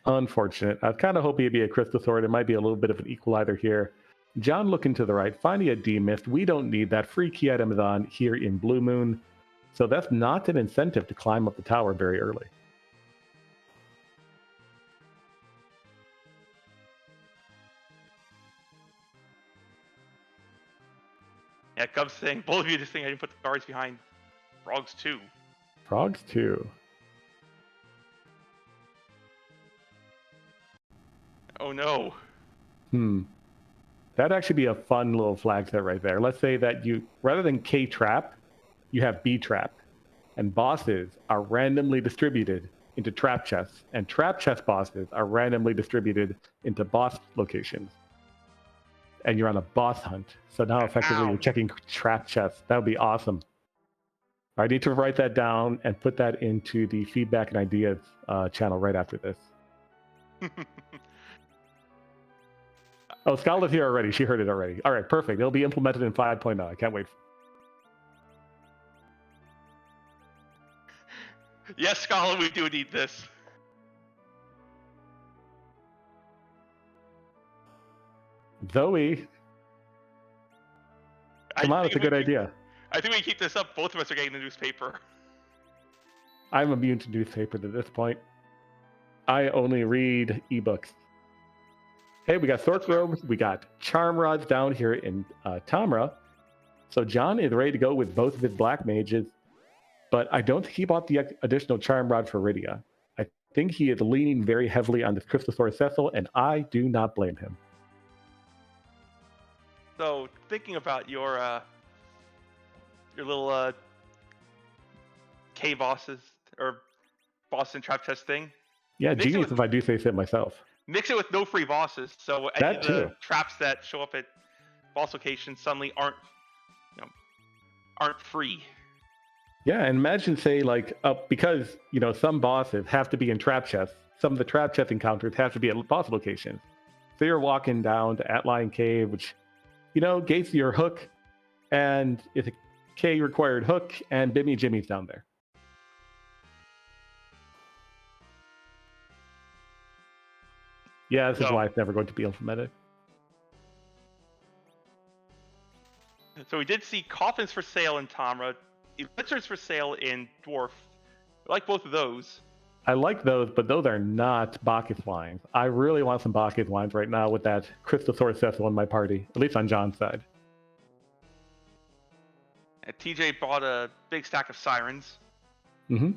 Unfortunate. I was kind of hoping it'd be a Crystal Sword. It might be a little bit of an equalizer here. John looking to the right, finding a D-Mist. We don't need that. Free key item is on here in Blue Moon. So that's not an incentive to climb up the tower very early. Yeah, Cubs saying, both of you just think I didn't put the guards behind Frogs 2. Frogs 2. Oh no. That'd actually be a fun little flag set right there. Let's say that you, rather than K-Trap, you have B-Trap. And bosses are randomly distributed into trap chests, and trap chest bosses are randomly distributed into boss locations. And you're on a boss hunt. So now effectively you're checking trap chests. That would be awesome. I need to write that down and put that into the feedback and ideas channel right after this. Oh, Scarlett's here already. She heard it already. All right, perfect. It'll be implemented in 5.0. I can't wait. Yes, Scarlett, we do need this. Zoe. Come on, it's a good idea. I think we keep this up. Both of us are getting the newspaper. I'm immune to newspapers at this point. I only read ebooks. Hey, we got Thork robes. We got charm rods down here in Tamra. So John is ready to go with both of his black mages, but I don't think he bought the additional charm rod for Rydia. I think he is leaning very heavily on this Crystalsaur Cecil, and I do not blame him. So thinking about your little K bosses or boss and trap test thing. Yeah, genius if I do say so myself. Mix it with no free bosses, so any of the traps that show up at boss locations suddenly aren't free. Yeah, and imagine say like because some bosses have to be in trap chests. Some of the trap chest encounters have to be at boss locations. So you're walking down to Antlion Cave, which gates your hook, and it's a K required hook, and Bimmy Jimmy's down there. Yeah, this is why it's never going to be implemented. So we did see coffins for sale in Tamra, elixirs for sale in Dwarf. I like both of those. I like those, but those are not Bacchus wines. I really want some Bacchus wines right now with that Crystalsaur Cecil in my party, at least on John's side. And TJ bought a big stack of sirens. Mm-hmm.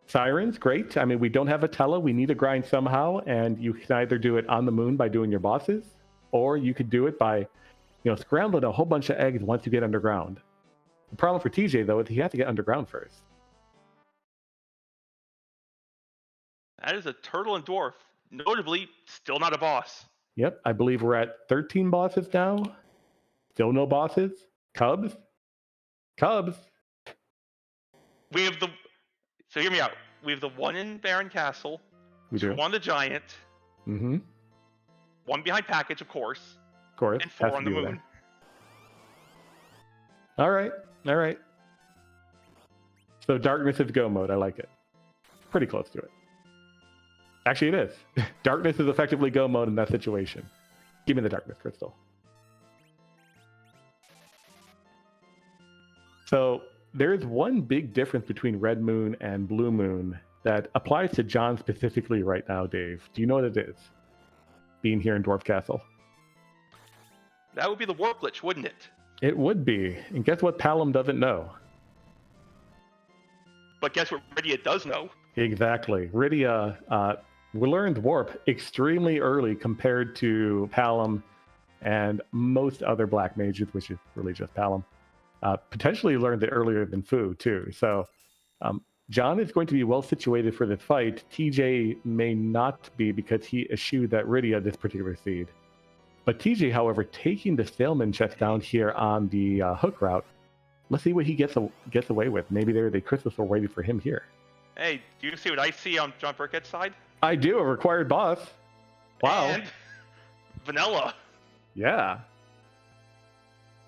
Sirens, great. I mean, we don't have a Tella. We need to grind somehow, and you can either do it on the moon by doing your bosses, or you could do it by, scrambling a whole bunch of eggs once you get underground. The problem for TJ, though, is he has to get underground first. That is a turtle and dwarf. Notably, still not a boss. Yep, I believe we're at 13 bosses now. Still no bosses. Cubs. We have the... So hear me out. We have the one in Baron Castle. We do. One the Giant. Mm-hmm. One behind Package, of course. Of course. And 4 on the moon. All right. So Darkness is go mode. I like it. Pretty close to it. Actually, it is. Darkness is effectively go mode in that situation. Give me the Darkness Crystal. So there is one big difference between Red Moon and Blue Moon that applies to John specifically right now, Dave. Do you know what it is? Being here in Dwarf Castle. That would be the warp glitch, wouldn't it? It would be. And guess what Palom doesn't know? But guess what Rydia does know? Exactly. Rydia we learned warp extremely early compared to Palom and most other black mages, which is really just Palom. Potentially learned it earlier than Fu, too. So John is going to be well situated for this fight. TJ may not be because he eschewed that Rydia this particular seed. But TJ, however, taking the Sailman chest down here on the hook route, let's see what he gets away with. Maybe there's a Crystalsaur waiting for him here. Hey, do you see what I see on JohnBirckhead's side? I do, a required boss. Wow. And vanilla. Yeah.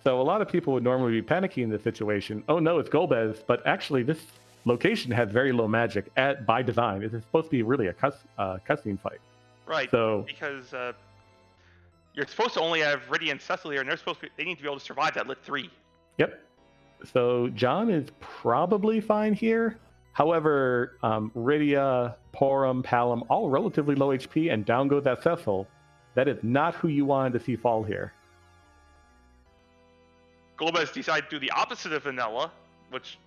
So a lot of people would normally be panicking in this situation. Oh no, it's Golbez, but actually this location has very low magic by design. It's supposed to be really a cutscene fight. Right. So because you're supposed to only have Rydia and Cecil here, and they need to be able to survive that lit 3. Yep. So John is probably fine here. However, Rydia, Porum, Palom, all relatively low HP, and down goes that Cecil. That is not who you wanted to see fall here. Golbez decided to do the opposite of vanilla, which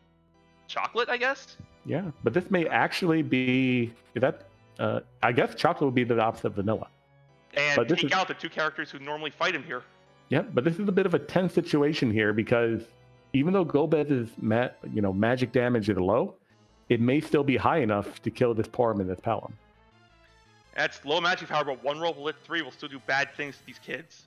chocolate, I guess. Yeah, but this may actually be that. I guess chocolate would be the opposite of vanilla. And take out the 2 characters who normally fight him here. Yeah, but this is a bit of a tense situation here because even though Golbez's magic damage is low, it may still be high enough to kill this Porum and this Palom. That's low magic power, but one roll lit 3 will still do bad things to these kids.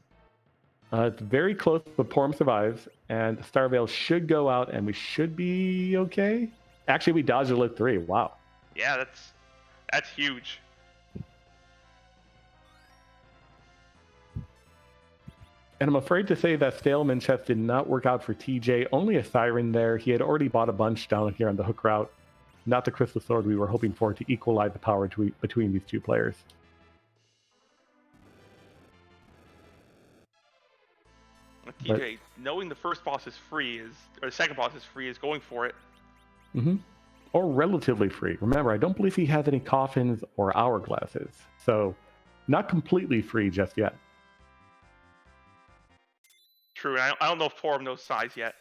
It's very close, but Porum survives, and Starveil should go out, and we should be okay. Actually, we dodged a lit 3. Wow. Yeah, that's huge. And I'm afraid to say that Staleman chest did not work out for TJ. Only a Siren there. He had already bought a bunch down here on the hook route. Not the Crystal Sword we were hoping for to equalize the power between these two players. TJ, knowing the first boss is free or the second boss is free, is going for it. Mm-hmm. Or relatively free. Remember, I don't believe he has any coffins or hourglasses. So, not completely free just yet. True, I don't know if Porum knows size yet.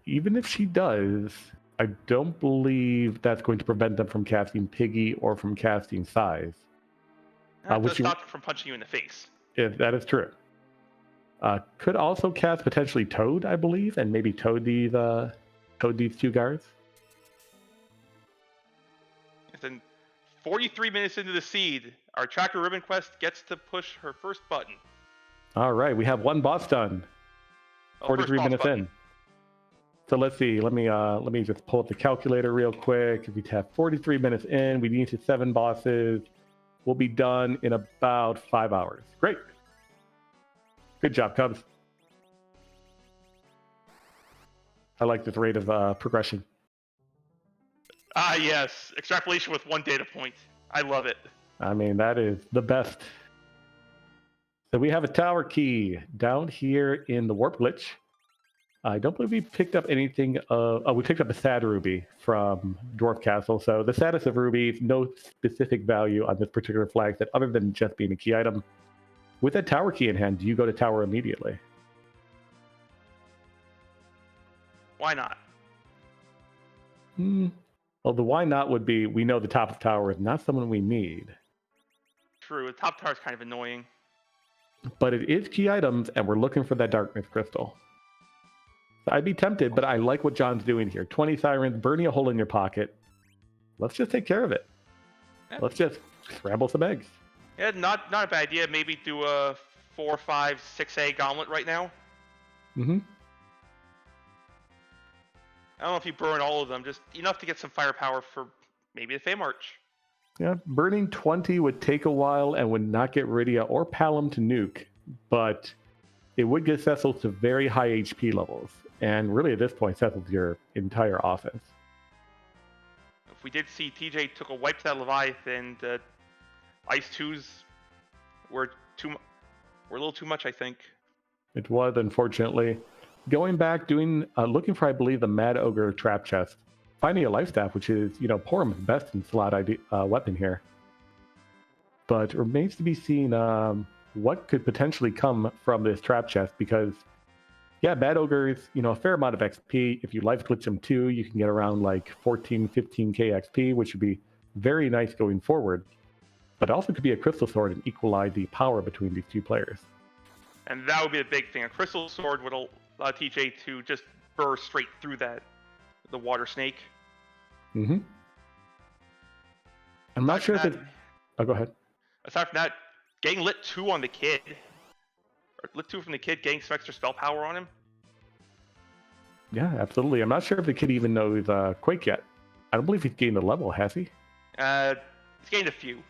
Even if she does, I don't believe that's going to prevent them from casting Piggy or from casting Size. That does stop them from punching you in the face. If that is true. Could also cast potentially Toad, I believe, and maybe Toad these two guards. And then 43 minutes into the seed, our Tracker Ribbon Quest gets to push her first button. All right, we have one boss done. 43 minutes in. So let's see. Let me just pull up the calculator real quick. If we have 43 minutes in, we need to 7 bosses. We'll be done in about 5 hours. Great. Good job, Cubs. I like this rate of progression. Yes. Extrapolation with 1 data point. I love it. I mean, that is the best. So we have a tower key down here in the Warp Glitch. I don't believe we picked up anything. We picked up a Sad Ruby from Dwarf Castle. So the status of rubies, no specific value on this particular flag set other than just being a key item. With that tower key in hand, do you go to tower immediately? Why not? Well, the why not would be we know the top of tower is not someone we need. True, the top tower is kind of annoying. But it is key items, and we're looking for that Darkness Crystal. So I'd be tempted, but I like what John's doing here. 20 Sirens, burning a hole in your pocket. Let's just take care of it. Yeah. Let's just scramble some eggs. Yeah, not a bad idea. Maybe do a 4, 5, 6A gauntlet right now. Mm-hmm. I don't know if you burn all of them, just enough to get some firepower for maybe the Fey March. Yeah, burning 20 would take a while and would not get Rydia or Palom to nuke, but it would get Cecil to very high HP levels. And really at this point, Cecil's your entire offense. If we did see TJ took a wipe to that Leviathan, the Ice 2s were a little too much, I think. It was, unfortunately. Going back, looking for, I believe, the Mad Ogre trap chest. Finding a life staff, which is, Porum's best in slot weapon here. But it remains to be seen what could potentially come from this trap chest, because, yeah, Mad Ogre is, a fair amount of XP. If you life glitch them too, you can get around like 14, 15k XP, which would be very nice going forward. But also could be a Crystal Sword and equalize the power between these two players. And that would be a big thing. A Crystal Sword would allow TJ to just burst straight through the water snake. Mm-hmm. I'm not sure if it... Oh, go ahead. Aside from that, getting lit 2 on the kid, or lit 2 from the kid, getting some extra spell power on him. Yeah, absolutely. I'm not sure if the kid even knows Quake yet. I don't believe he's gained a level, has he? He's gained a few.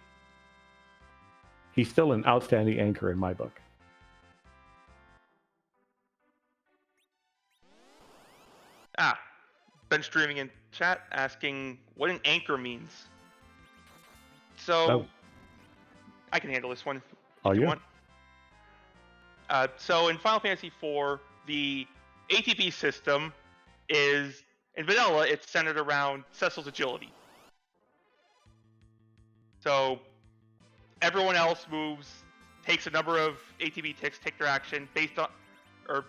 He's still an outstanding anchor in my book. Ben streaming in chat asking what an anchor means. So, I can handle this one if you want. So in Final Fantasy IV, the ATB system is, in vanilla, it's centered around Cecil's agility. So everyone else takes a number of ATB ticks, take their action based on, or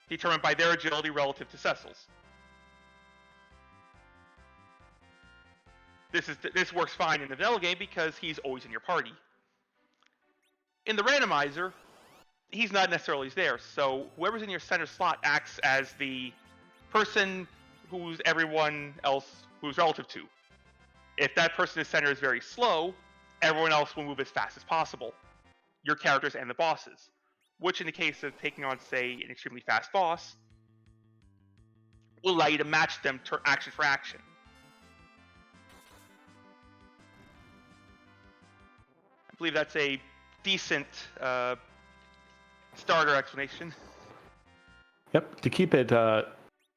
determined by their agility relative to Cecil's. This works fine in the vanilla game because he's always in your party. In the randomizer, he's not necessarily there, so whoever's in your center slot acts as the person who's everyone else who's relative to. If that person in the center is very slow, everyone else will move as fast as possible. Your characters and the bosses. Which in the case of taking on, say, an extremely fast boss, will allow you to match them action for action. I believe that's a decent starter explanation. Yep. To keep it,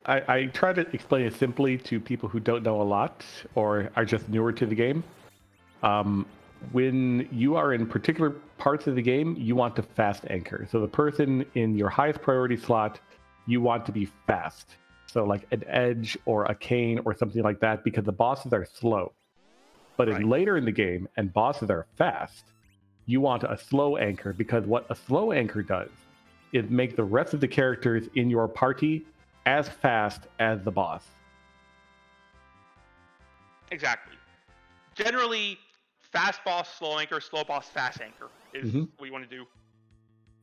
I try to explain it simply to people who don't know a lot or are just newer to the game. When you are in particular parts of the game, you want to fast anchor. So the person in your highest priority slot, you want to be fast. So like an edge or a cane or something like that, because the bosses are slow. But Right. later in the game and bosses are fast, you want a slow anchor, because what a slow anchor does is make the rest of the characters in your party as fast as the boss. Exactly. Generally, fast boss, slow anchor, slow boss, fast anchor is what you want to do.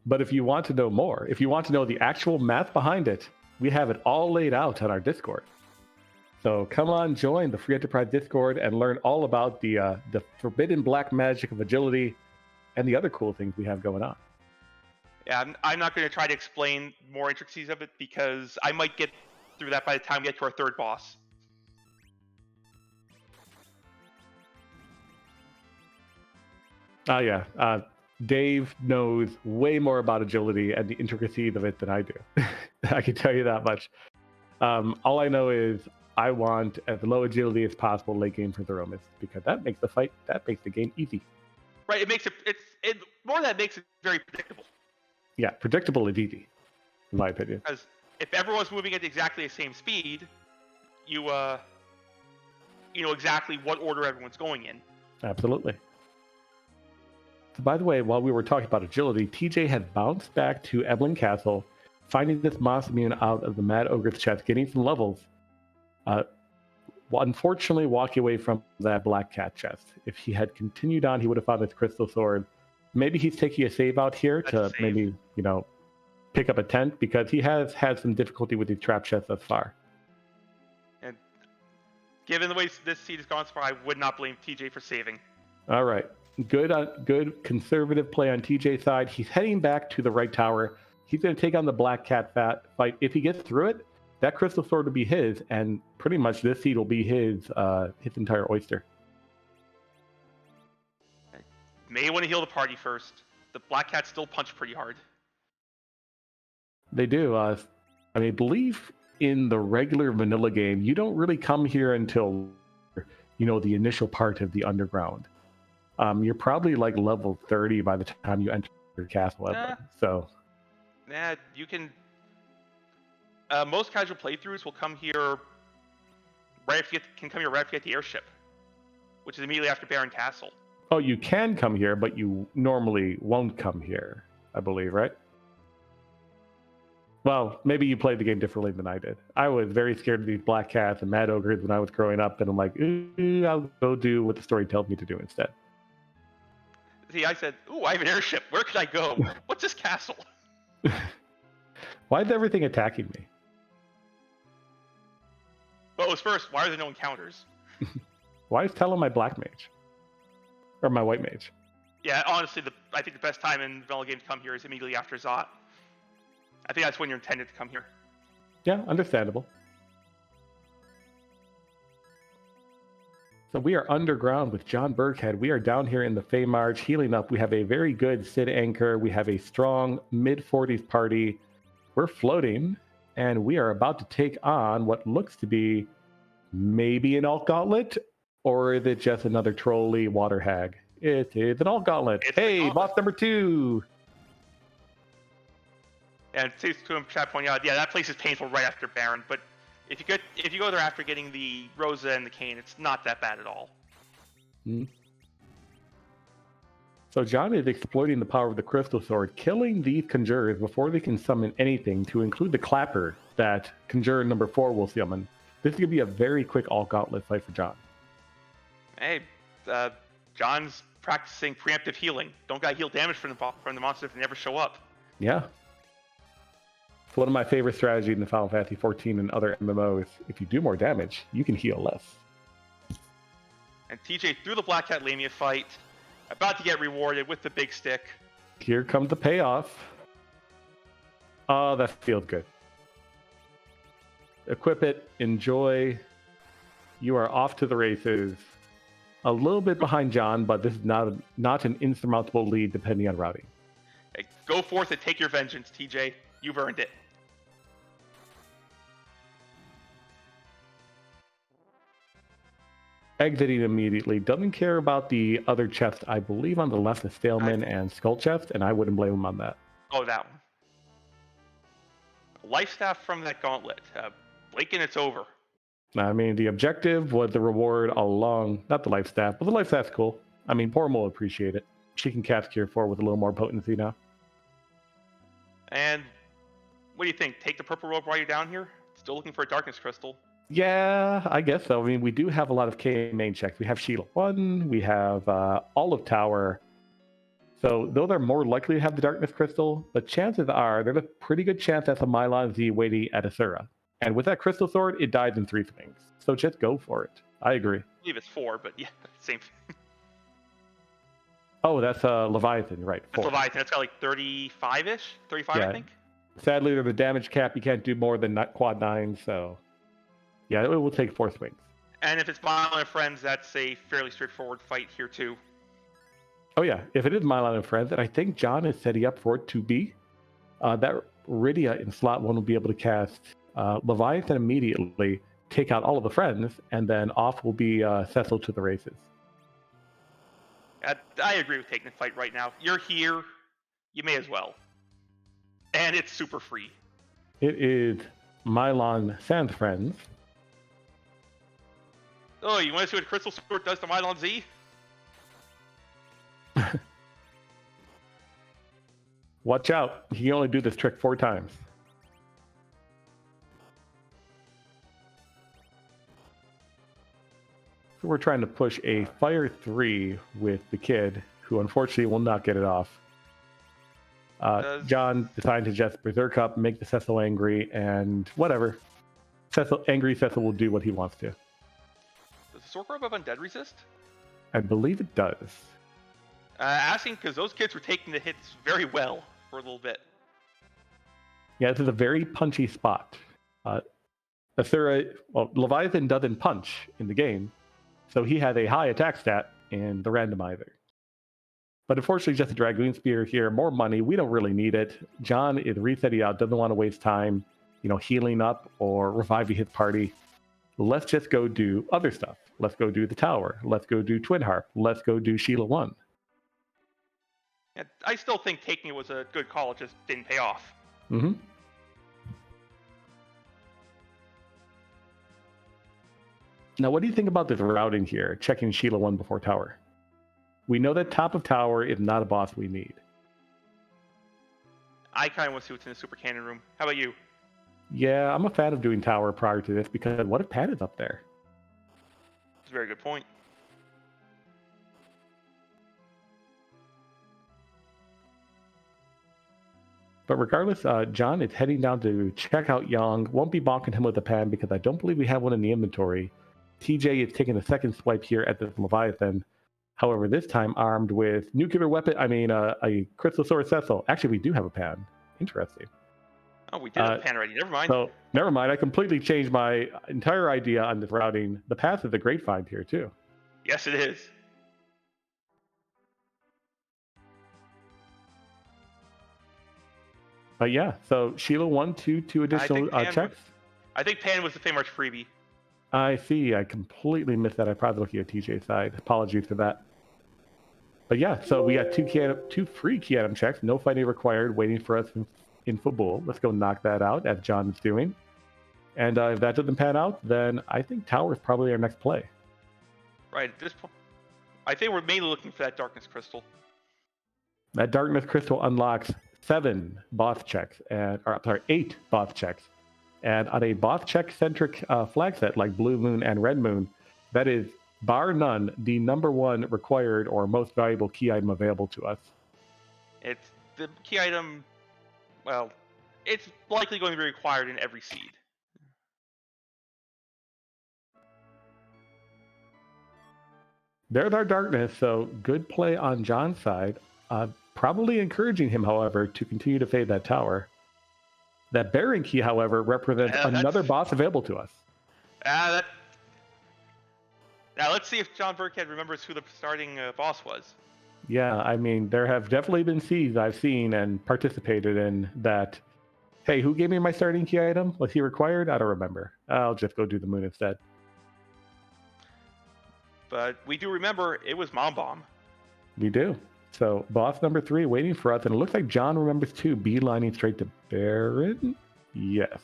But if you want to know more, if you want to know the actual math behind it, we have it all laid out on our Discord. So come on, join the Free Enterprise Discord and learn all about the forbidden black magic of agility and the other cool things we have going on. Yeah, I'm not going to try to explain more intricacies of it because I might get through that by the time we get to our third boss. Oh, yeah. Dave knows way more about agility and the intricacies of it than I do. I can tell you that much. All I know is I want as low agility as possible late game for Zemus, because that makes the game easy. Right, it makes it more than that makes it very predictable. Yeah, predictable is easy, in my opinion. Because if everyone's moving at exactly the same speed, you know exactly what order everyone's going in. Absolutely. So by the way, while we were talking about agility, TJ had bounced back to Eblin Castle, finding this Moss Immune out of the Mad Ogre's chest, getting some levels. Unfortunately, walking away from that Black Cat chest. If he had continued on, he would have found his crystal sword. Maybe he's taking a save out here to maybe, pick up a tent, because he has had some difficulty with these trap chests thus far. And given the way this seed has gone so far, I would not blame TJ for saving. All right. Good conservative play on TJ's side. He's heading back to the right tower. He's going to take on the Black Cat fight. If he gets through it, that crystal sword will be his, and pretty much this seed will be his entire oyster. May want to heal the party first. The Black Cats still punch pretty hard. They do. I believe in the regular vanilla game, you don't really come here until, the initial part of the underground. You're probably like level 30 by the time you enter your castle. So. Nah, you can. Most casual playthroughs will come here right after you get the airship, which is immediately after Baron Castle. Oh, you can come here, but you normally won't come here, I believe, right? Well, maybe you played the game differently than I did. I was very scared of these Black Cats and Mad Ogres when I was growing up, and I'm like, I'll go do what the story tells me to do instead. See, I said, I have an airship. Where can I go? What's this castle? Why is everything attacking me? Well, it was first, why are there no encounters? Why is Tello my black mage? Or my white mage? Yeah, honestly, I think the best time in vanilla game to come here is immediately after Zot. I think that's when you're intended to come here. Yeah, understandable. So we are underground with JohnBirckhead. We are down here in the Fey March, healing up. We have a very good Sid anchor. We have a strong mid-40s party. We're floating, and we are about to take on what looks to be maybe an alt gauntlet, or is it just another trolley water hag? It is an alt gauntlet. Hey, boss number 2. And to him, chat pointing out, yeah, that place is painful right after Baron, but if you go there after getting the Rosa and the Cane, it's not that bad at all. So John is exploiting the power of the Crystal Sword, killing these Conjurers before they can summon anything, to include the Clapper that Conjurer number 4 will summon. This is going to be a very quick all-gauntlet fight for John. Hey, John's practicing preemptive healing. Don't got heal damage from the monsters if they never show up. Yeah. It's one of my favorite strategies in the Final Fantasy 14 and other MMOs. If you do more damage, you can heal less. And TJ through the Black Cat Lamia fight, about to get rewarded with the big stick. Here comes the payoff. Oh, that feels good. Equip it, enjoy. You are off to the races. A little bit behind John, but this is not an insurmountable lead depending on routing. Hey, go forth and take your vengeance, TJ. You've earned it. Exiting immediately. Doesn't care about the other chest. I believe on the left is Staleman and Skull Chest, and I wouldn't blame him on that. Oh, that one. Life staff from that gauntlet. Blink and it's over. I mean, the objective was the reward along, not the life staff, but the life staff's cool. I mean, Porm will appreciate it. She can cast Cure 4 with a little more potency now. And what do you think? Take the purple robe while you're down here? Still looking for a darkness crystal. Yeah, I guess so. I mean, we do have a lot of K main checks. We have Sheila 1, we have all of Tower. So those are more likely to have the darkness crystal, but chances are there's a pretty good chance that's a Mylon Z waiting at Asura. And with that crystal sword, it dies in 3 swings. So just go for it. I agree. I believe it's 4, but yeah, same thing. Oh, that's Leviathan, right? It's Leviathan. It's got like 35-ish? 35, yeah. I think? Sadly, there's a damage cap. You can't do more than quad 9, so... yeah, it will take 4 swings. And if it's Mylon and Friends, that's a fairly straightforward fight here, too. Oh, yeah. If it is Mylon and Friends, and I think John is setting up for it to be, that Rydia in slot 1 will be able to cast Leviathan immediately, take out all of the friends, and then off will be Cecil to the races. I agree with taking the fight right now. You're here, you may as well. And it's super free. It is Mylon sans friends. Oh, you want to see what Crystal Sword does to Mylon Z? Watch out. He can only do this trick 4 times. So we're trying to push a Fire 3 with the kid, who unfortunately will not get it off. John decided to just Berserk up, make the Cecil angry, and whatever. Angry Cecil will do what he wants to. Does the Sword Robe have Undead resist? I believe it does. Asking because those kids were taking the hits very well for a little bit. Yeah, this is a very punchy spot. Asura, well, Leviathan doesn't punch in the game, so he has a high attack stat in the randomizer. But unfortunately, just a Dragoon Spear here, more money. We don't really need it. John is resetting out, doesn't want to waste time, healing up or reviving his party. Let's just go do other stuff. Let's go do the tower. Let's go do Twin Harp. Let's go do Sheila 1. Yeah, I still think taking it was a good call. It just didn't pay off. Mm-hmm. Now, what do you think about this routing here, checking Sheila 1 before tower? We know that top of tower is not a boss we need. I kind of want to see what's in the Super Cannon room. How about you? Yeah, I'm a fan of doing tower prior to this, because what if Pat is up there? That's a very good point. But regardless, John is heading down to check out Young. Won't be bonking him with a pan because I don't believe we have one in the inventory. TJ is taking a second swipe here at this Leviathan. However, this time armed with nuclear weapon. A Crystal Sword Cecil. Actually, we do have a pan. Interesting. Oh, we did have a pan already. Never mind. So, never mind. I completely changed my entire idea on this routing. The path is a great find here, too. Yes, it is. But yeah, so Sheila 1, 2 additional checks. I think Pan was the Feymarch freebie. I see. I completely missed that. I probably looking at TJ's side. Apologies for that. But yeah, so we got 2 free key item checks. No fighting required. Waiting for us in Fabul. Let's go knock that out, as John is doing. And if that doesn't pan out, then I think Tower is probably our next play. Right, at this point, I think we're mainly looking for that Darkness Crystal. That Darkness Crystal unlocks 8 boss checks. And on a boss check-centric flag set like Blue Moon and Red Moon, that is, bar none, the #1 required or most valuable key item available to us. It's the key item, well, it's likely going to be required in every seed. There's our darkness, so good play on John's side. Probably encouraging him, however, to continue to fade that tower. That Baron Key, however, represents another boss available to us. Now let's see if JohnBirckhead remembers who the starting boss was. Yeah, I mean, there have definitely been seeds I've seen and participated in that, hey, who gave me my starting key item? Was he required? I don't remember. I'll just go do the moon instead. But we do remember it was Mom Bomb. We do. So boss number 3 waiting for us, and it looks like John remembers too, beelining straight to Baron. Yes.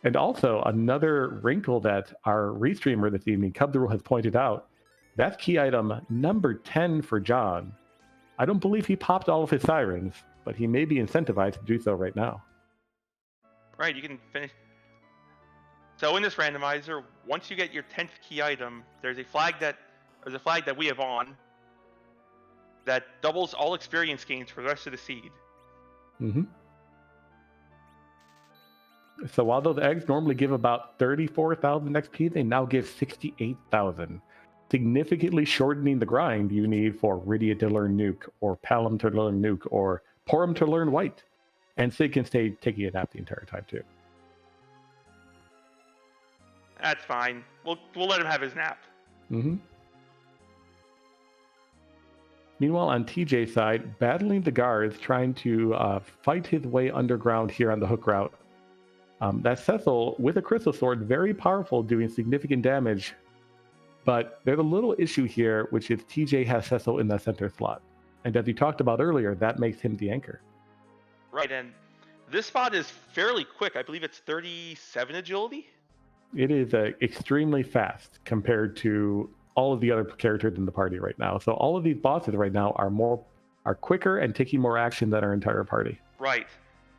And also another wrinkle that our restreamer this evening, Cub the Rule, has pointed out. That's key item number 10 for John. I don't believe he popped all of his sirens, but he may be incentivized to do so right now. Right, you can finish. So in this randomizer, once you get your 10th key item, there's a flag that we have on that doubles all experience gains for the rest of the seed. Mm-hmm. So while those eggs normally give about 34,000 XP, they now give 68,000, significantly shortening the grind you need for Rydia to learn Nuke, or Palom to learn Nuke, or Porum to learn White. And Sid can stay taking a nap the entire time too. That's fine. We'll let him have his nap. Mm-hmm. Meanwhile, on TJ's side, battling the guards, trying to fight his way underground here on the hook route. That Cecil, with a crystal sword, very powerful, doing significant damage. But there's a little issue here, which is TJ has Cecil in the center slot. And as we talked about earlier, that makes him the anchor. Right, and this spot is fairly quick. I believe it's 37 agility. It is extremely fast compared to all of the other characters in the party right now. So all of these bosses right now are quicker and taking more action than our entire party. Right.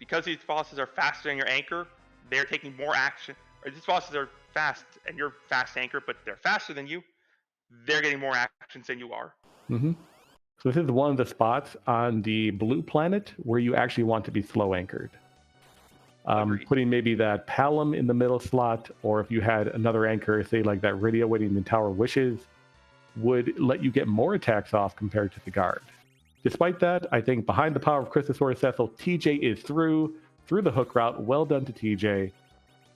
Because these bosses are faster than your anchor, they're taking more action. Or these bosses are fast and you're fast anchor, but they're faster than you. They're getting more actions than you are. Mm-hmm. So this is one of the spots on the blue planet where you actually want to be slow anchored. Putting maybe that Palom in the middle slot, or if you had another anchor, say like that Rydia waiting in Tower Wishes, would let you get more attacks off compared to the guard. Despite that, I think behind the power of Christosaurus Cecil, TJ is through the hook route. Well done to TJ.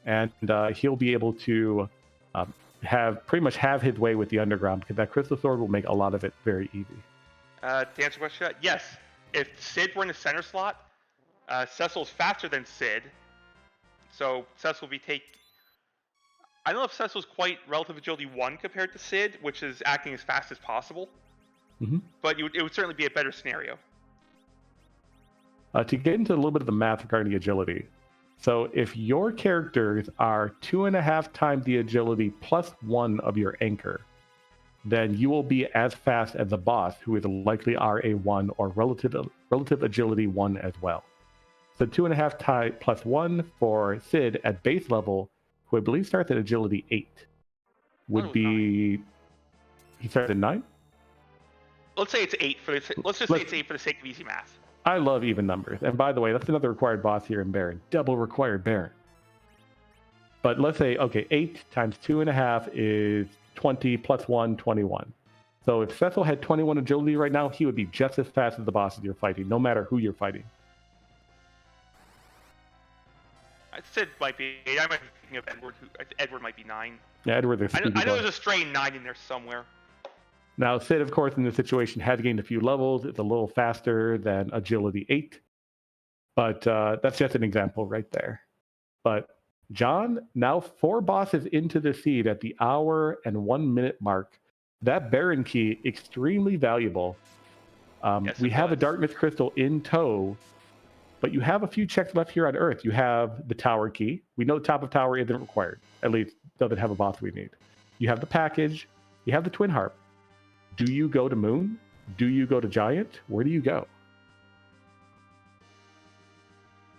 And he'll be able to pretty much have his way with the underground, because that crystal sword will make a lot of it very easy. To answer your question, yes. If Sid were in the center slot, Cecil's faster than Sid. So Cecil will be I don't know if Cecil's quite relative agility 1 compared to Sid, which is acting as fast as possible. Mm-hmm. But it would certainly be a better scenario. To get into a little bit of the math regarding agility. So if your characters are 2.5 times the agility plus 1 of your anchor, then you will be as fast as the boss, who is likely RA1 or relative agility 1 as well. So 2.5 plus 1 for Sid at base level, who I believe starts at agility 8, would be... 9. He starts at 9? Let's say it's 8 let's say it's 8 for the sake of easy math. I love even numbers. And by the way, that's another required boss here in Baron. Double required Baron. But let's say, okay, 8 times 2.5 is 20 plus 1, 21. So if Cecil had 21 agility right now, he would be just as fast as the bosses you're fighting, no matter who you're fighting. Sid might be 8. I might be thinking of Edward. Edward might be 9. Yeah, Edward. I know there's a stray 9 in there somewhere. Now, Sid, of course, in this situation has gained a few levels. It's a little faster than agility 8. But that's just an example right there. But John, now 4 bosses into the seed at the hour and 1 minute mark. That Baron key, extremely valuable. Yes, we have a Darkness Crystal in tow, but you have a few checks left here on Earth. You have the Tower key. We know the top of Tower isn't required. At least doesn't have a boss we need. You have the package. You have the Twin Harp. Do you go to Moon? Do you go to Giant? Where do you go?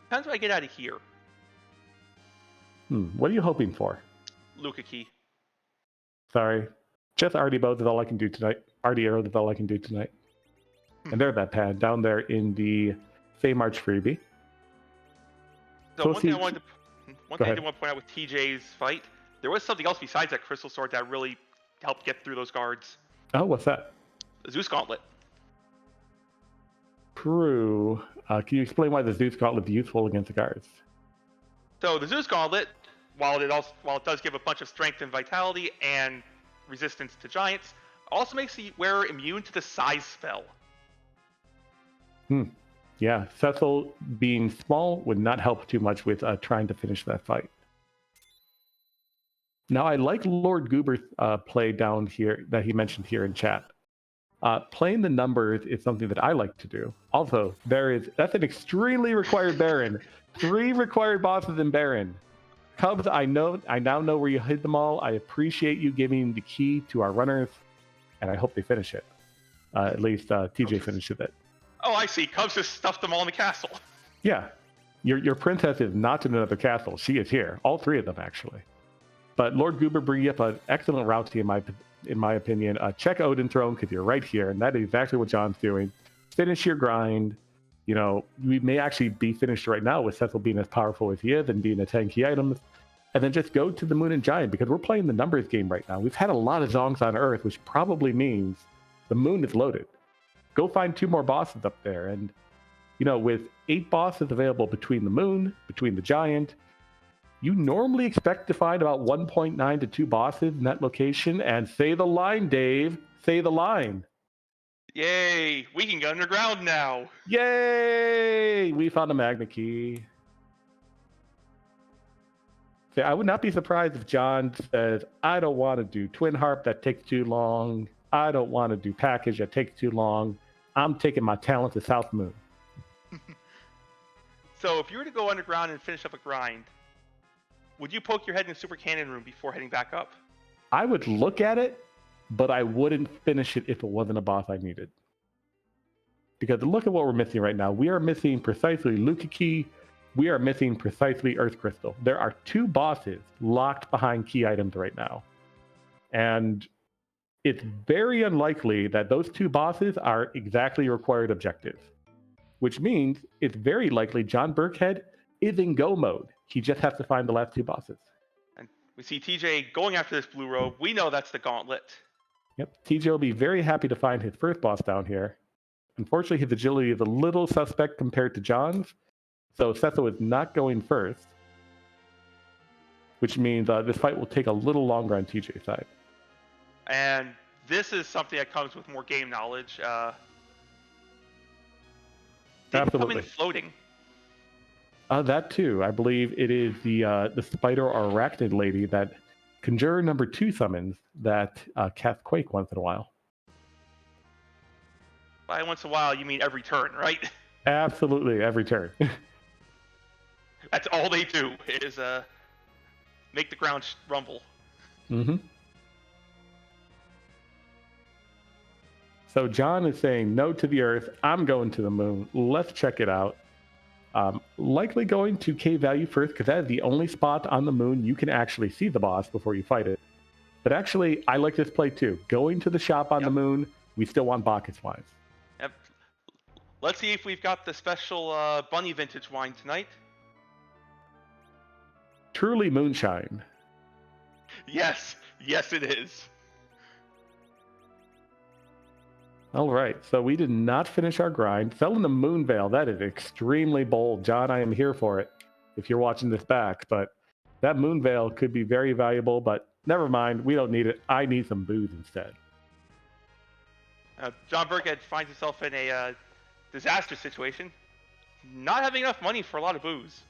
Depends what I get out of here. What are you hoping for? Luca key. Sorry. Just Artie Bow is all I can do tonight. Artie Arrow is all I can do tonight. And there's that pad down there in the Fey March freebie. So one thing I did want to point out with TJ's fight, there was something else besides that crystal sword that really helped get through those guards. Oh, what's that? The Zeus Gauntlet. True. Can you explain why the Zeus Gauntlet is useful against the guards? So the Zeus Gauntlet, while it does give a bunch of strength and vitality and resistance to giants, also makes the wearer immune to the size spell. Yeah, Cecil being small would not help too much with trying to finish that fight. Now, I like Lord Goober's play down here that he mentioned here in chat. Playing the numbers is something that I like to do. Also, that's an extremely required Baron. 3 required bosses in Baron. Cubs, I now know where you hid them all. I appreciate you giving the key to our runners, and I hope they finish it. At least TJ finishes it. Oh, I see. Cubs just stuffed them all in the castle. Yeah. Your princess is not in another castle. She is here. All 3 of them, actually. But Lord Goober bringing up an excellent route in my opinion. Check Odin Throne because you're right here, and that is exactly what John's doing. Finish your grind. You know, we may actually be finished right now with Cecil being as powerful as he is and being a tanky items. And then just go to the Moon and Giant because we're playing the numbers game right now. We've had a lot of Zongs on Earth, which probably means the Moon is loaded. Go find 2 more bosses up there. And, you know, with 8 bosses available between the Moon, between the Giant, you normally expect to find about 1.9 to 2 bosses in that location. And say the line, Dave. Say the line. Yay! We can go underground now. Yay! We found a Magna Key. See, I would not be surprised if John says, I don't want to do Twin Harp, that takes too long. I don't want to do Package, that takes too long. I'm taking my talent to South Moon. So if you were to go underground and finish up a grind, would you poke your head in the Super Cannon room before heading back up? I would look at it, but I wouldn't finish it if it wasn't a boss I needed. Because look at what we're missing right now. We are missing precisely Luca Key. We are missing precisely Earth Crystal. There are 2 bosses locked behind key items right now. And it's very unlikely that those 2 bosses are exactly required objectives. Which means it's very likely JohnBirckhead is in go mode. He just has to find the last 2 bosses. And we see TJ going after this blue robe. We know that's the gauntlet. Yep, TJ will be very happy to find his first boss down here. Unfortunately, his agility is a little suspect compared to John's, so Cecil is not going first, which means this fight will take a little longer on TJ's side. And this is something that comes with more game knowledge. They come in floating. That too. I believe it is the spider or arachnid lady that Conjurer number 2 summons that casts Quake once in a while. By once in a while, you mean every turn, right? Absolutely, every turn. That's all they do is make the ground rumble. Mm-hmm. So John is saying no to the Earth. I'm going to the Moon. Let's check it out. Likely going to K value first because that is the only spot on the Moon you can actually see the boss before you fight it. But actually, I like this play too. Going to the shop on the Moon, we still want Bacchus wines. Yep. Let's see if we've got the special Bunny Vintage wine tonight. Truly moonshine. Yes, yes it is. All right, so we did not finish our grind. Selling the Moon Veil, that is extremely bold. John, I am here for it if you're watching this back. But that Moon Veil could be very valuable, but never mind. We don't need it. I need some booze instead. JohnBirckhead finds himself in a disaster situation. Not having enough money for a lot of booze.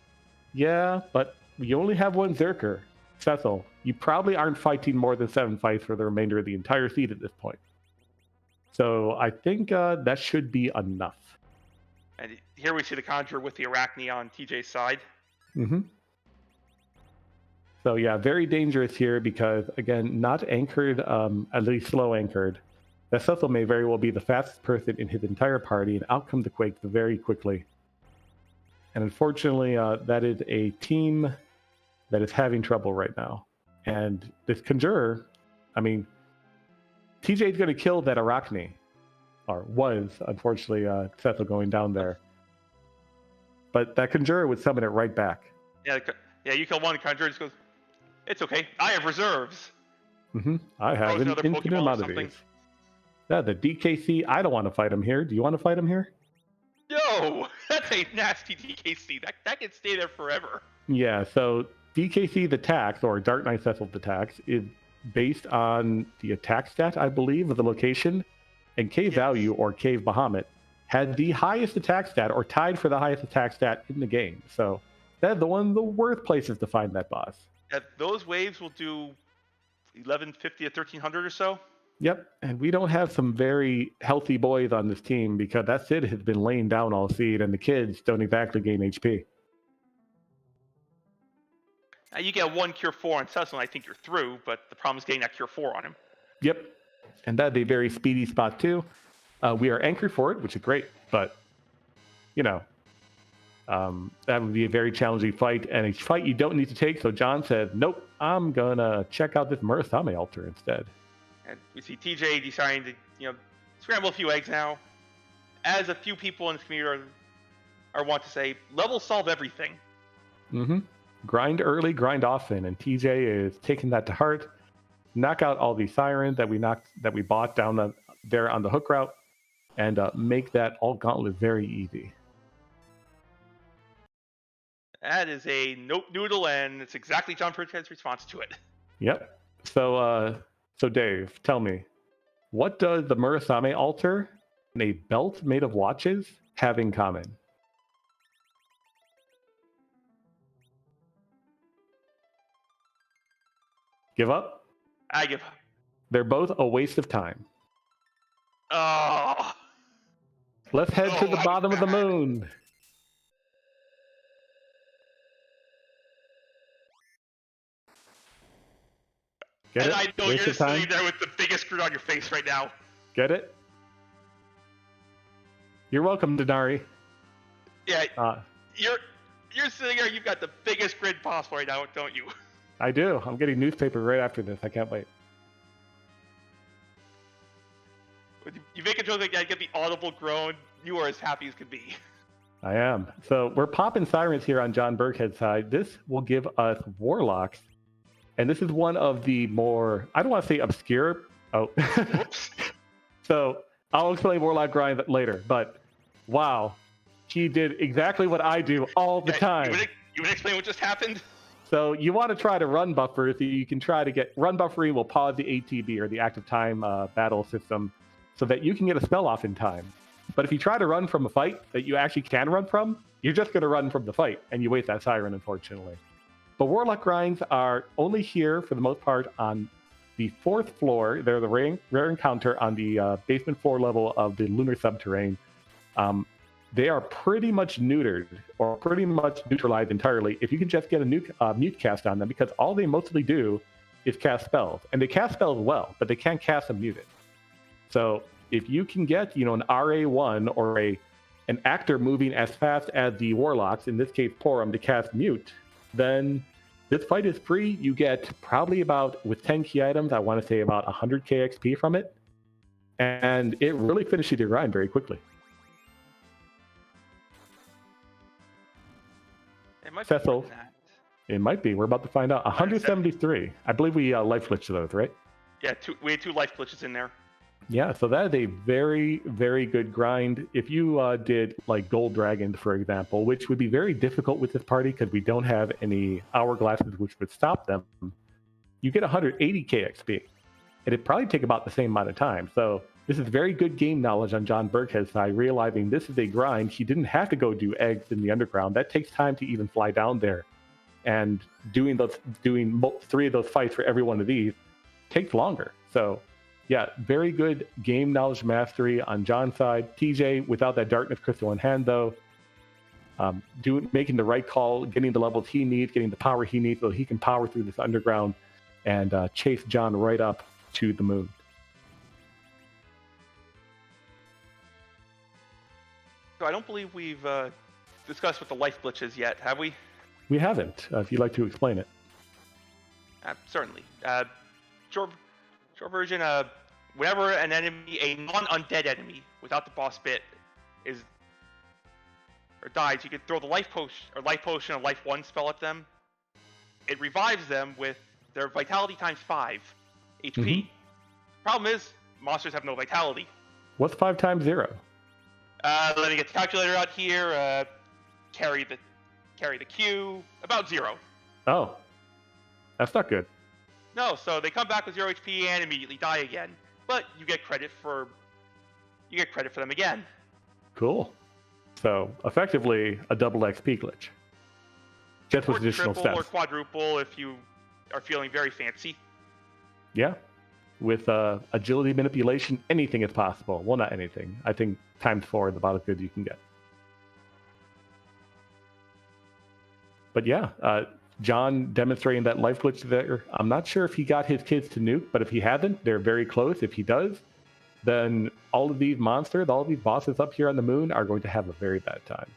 Yeah, but you only have 1 Zerker. Cecil, you probably aren't fighting more than 7 fights for the remainder of the entire seed at this point. So I think that should be enough. And here we see the Conjurer with the Arachne on TJ's side. Mm-hmm. So yeah, very dangerous here because, again, not anchored, at least slow anchored. That Cecil may very well be the fastest person in his entire party, and out comes the Quake very quickly. And unfortunately, that is a team that is having trouble right now. And this Conjurer, I mean, TJ's going to kill that Arachne, or was, unfortunately, Cecil going down there. But that Conjurer would summon it right back. Yeah, you kill one conjurer, just goes, it's okay, I have reserves. I have Throws an another infinite Pokeball or amount of something. these. Yeah, the DKC, I don't want to fight him here. Do you want to fight him here? No, that's a nasty DKC. That can stay there forever. Yeah, so DKC the tax, or Dark Knight Cecil the tax, is based on the attack stat, I believe, of the location. And Cave Value, or Cave Bahamut, had the highest attack stat, or tied for the highest attack stat in the game. So that's one of the worst places to find that boss. Those waves will do 1150 to 1300 or so. Yep, and we don't have some very healthy boys on this team because that Sid has been laying down all seed, and the kids don't exactly gain HP. You get one Cure 4 on Cecil, and I think you're through, but the problem is getting that Cure 4 on him. Yep, and that'd be a very speedy spot too. We are anchored for it, which is great, but that would be a very challenging fight, and a fight you don't need to take. So John says, nope, I'm gonna check out this Murasame altar instead. And we see TJ deciding to, scramble a few eggs now. As a few people in this community are want to say, level solve everything. Grind early, grind often, and TJ is taking that to heart. Knock out all the sirens that we bought down there on the hook route, and make that all gauntlet very easy. That is a nope noodle, and it's exactly JohnBirckhead's response to it. Yep. So Dave, tell me, what does the Murasame altar and a belt made of watches have in common? Give up? I give up. They're both a waste of time. Oh. Let's head to the bottom of the moon. Get and it? I know Waste you're of time? sitting there with the biggest grin on your face right now. Get it? You're welcome, Denari. Yeah, you're sitting there. You've got the biggest grin possible right now, don't you? I do. I'm getting newspaper right after this. I can't wait. You make a joke like that, get the audible groan. You are as happy as can be. I am. So we're popping sirens here on JohnBirckhead's side. This will give us warlocks. And this is one of the more, I don't want to say obscure. Oh. So I'll explain warlock grind later. But wow, he did exactly what I do all the time. You would explain what just happened? So you want to try to run buffer. So you can try to get run buffering will pause the ATB, or the active time battle system, so that you can get a spell off in time. But if you try to run from a fight that you actually can run from, you're just going to run from the fight, and you waste that siren, unfortunately. But warlock grinds are only here, for the most part, on the 4th floor. They're the rare encounter on the basement 4 level of the lunar subterrane. They are pretty much neutered, or pretty much neutralized entirely, if you can just get a mute cast on them, because all they mostly do is cast spells. And they cast spells well, but they can't cast them muted. So if you can get, an RA1 or an actor moving as fast as the warlocks, in this case Porum, to cast mute, then this fight is free. You get probably about, with 10 key items, I want to say about 100k XP from it. And it really finishes your grind very quickly. It might Cecil, be that. It might be. We're about to find out. 173. I believe we life glitched those, right? Yeah, we had 2 life glitches in there. Yeah, so that is a very, very good grind. If you did like Gold Dragons, for example, which would be very difficult with this party because we don't have any hourglasses which would stop them, you get 180k XP. It'd probably take about the same amount of time. So this is very good game knowledge on JohnBirckhead's side, realizing this is a grind. He didn't have to go do eggs in the underground. That takes time to even fly down there. And doing 3 of those fights for every one of these takes longer. So yeah, very good game knowledge mastery on John's side. TJ, without that darkness crystal in hand, though, making the right call, getting the levels he needs, getting the power he needs so he can power through this underground and chase John right up to the moon. So I don't believe we've discussed what the life glitch is yet, have we? We haven't. If you'd like to explain it. Certainly. Short version, whenever a non-undead enemy, without the boss bit, is or dies, you can throw the life potion or life 1 spell at them. It revives them with their vitality times 5 HP. Problem is, monsters have no vitality. What's 5 times 0? Let me get the calculator out here. Carry the Q. About 0. Oh, that's not good. No, so they come back with 0 HP and immediately die again. But you get credit for them again. Cool. So effectively a double XP glitch. Just with additional triple steps. or quadruple if you are feeling very fancy. Yeah. With agility manipulation, anything is possible. Well, not anything. I think times 4 is about as good as you can get. But yeah, John demonstrating that life glitch there. I'm not sure if he got his kids to nuke, but if he hasn't, they're very close. If he does, then all of these monsters, all of these bosses up here on the moon are going to have a very bad time.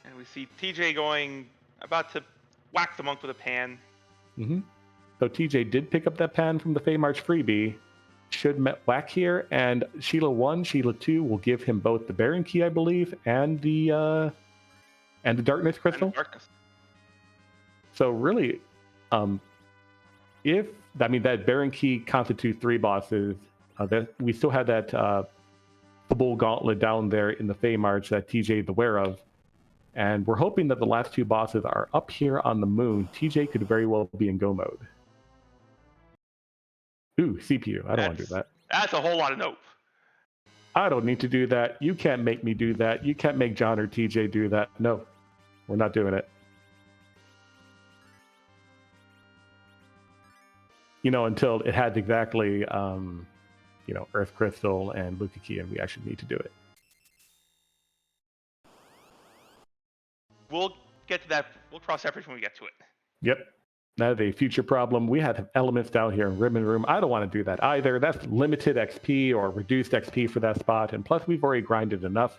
And we see TJ about to whack the monk with a pan. So TJ did pick up that pan from the Feymarch freebie. Should whack here, and Sheila 1, Sheila 2 will give him both the Baron Key, I believe, and the Darkness Crystal. So really, that Baron Key constitutes 3 bosses. That we still have that the Bull Gauntlet down there in the Feymarch that TJ is aware of. And we're hoping that the last 2 bosses are up here on the moon. TJ could very well be in go mode. Ooh, CPU. I don't want to do that. That's a whole lot of nope. I don't need to do that. You can't make me do that. You can't make John or TJ do that. No, we're not doing it. Until it had exactly, Earth Crystal and Luca Key, and we actually need to do it. We'll get to that. We'll cross that bridge when we get to it. Yep. That is a future problem. We have elements down here in Ribbon Room. I don't want to do that either. That's limited XP or reduced XP for that spot. And plus, we've already grinded enough.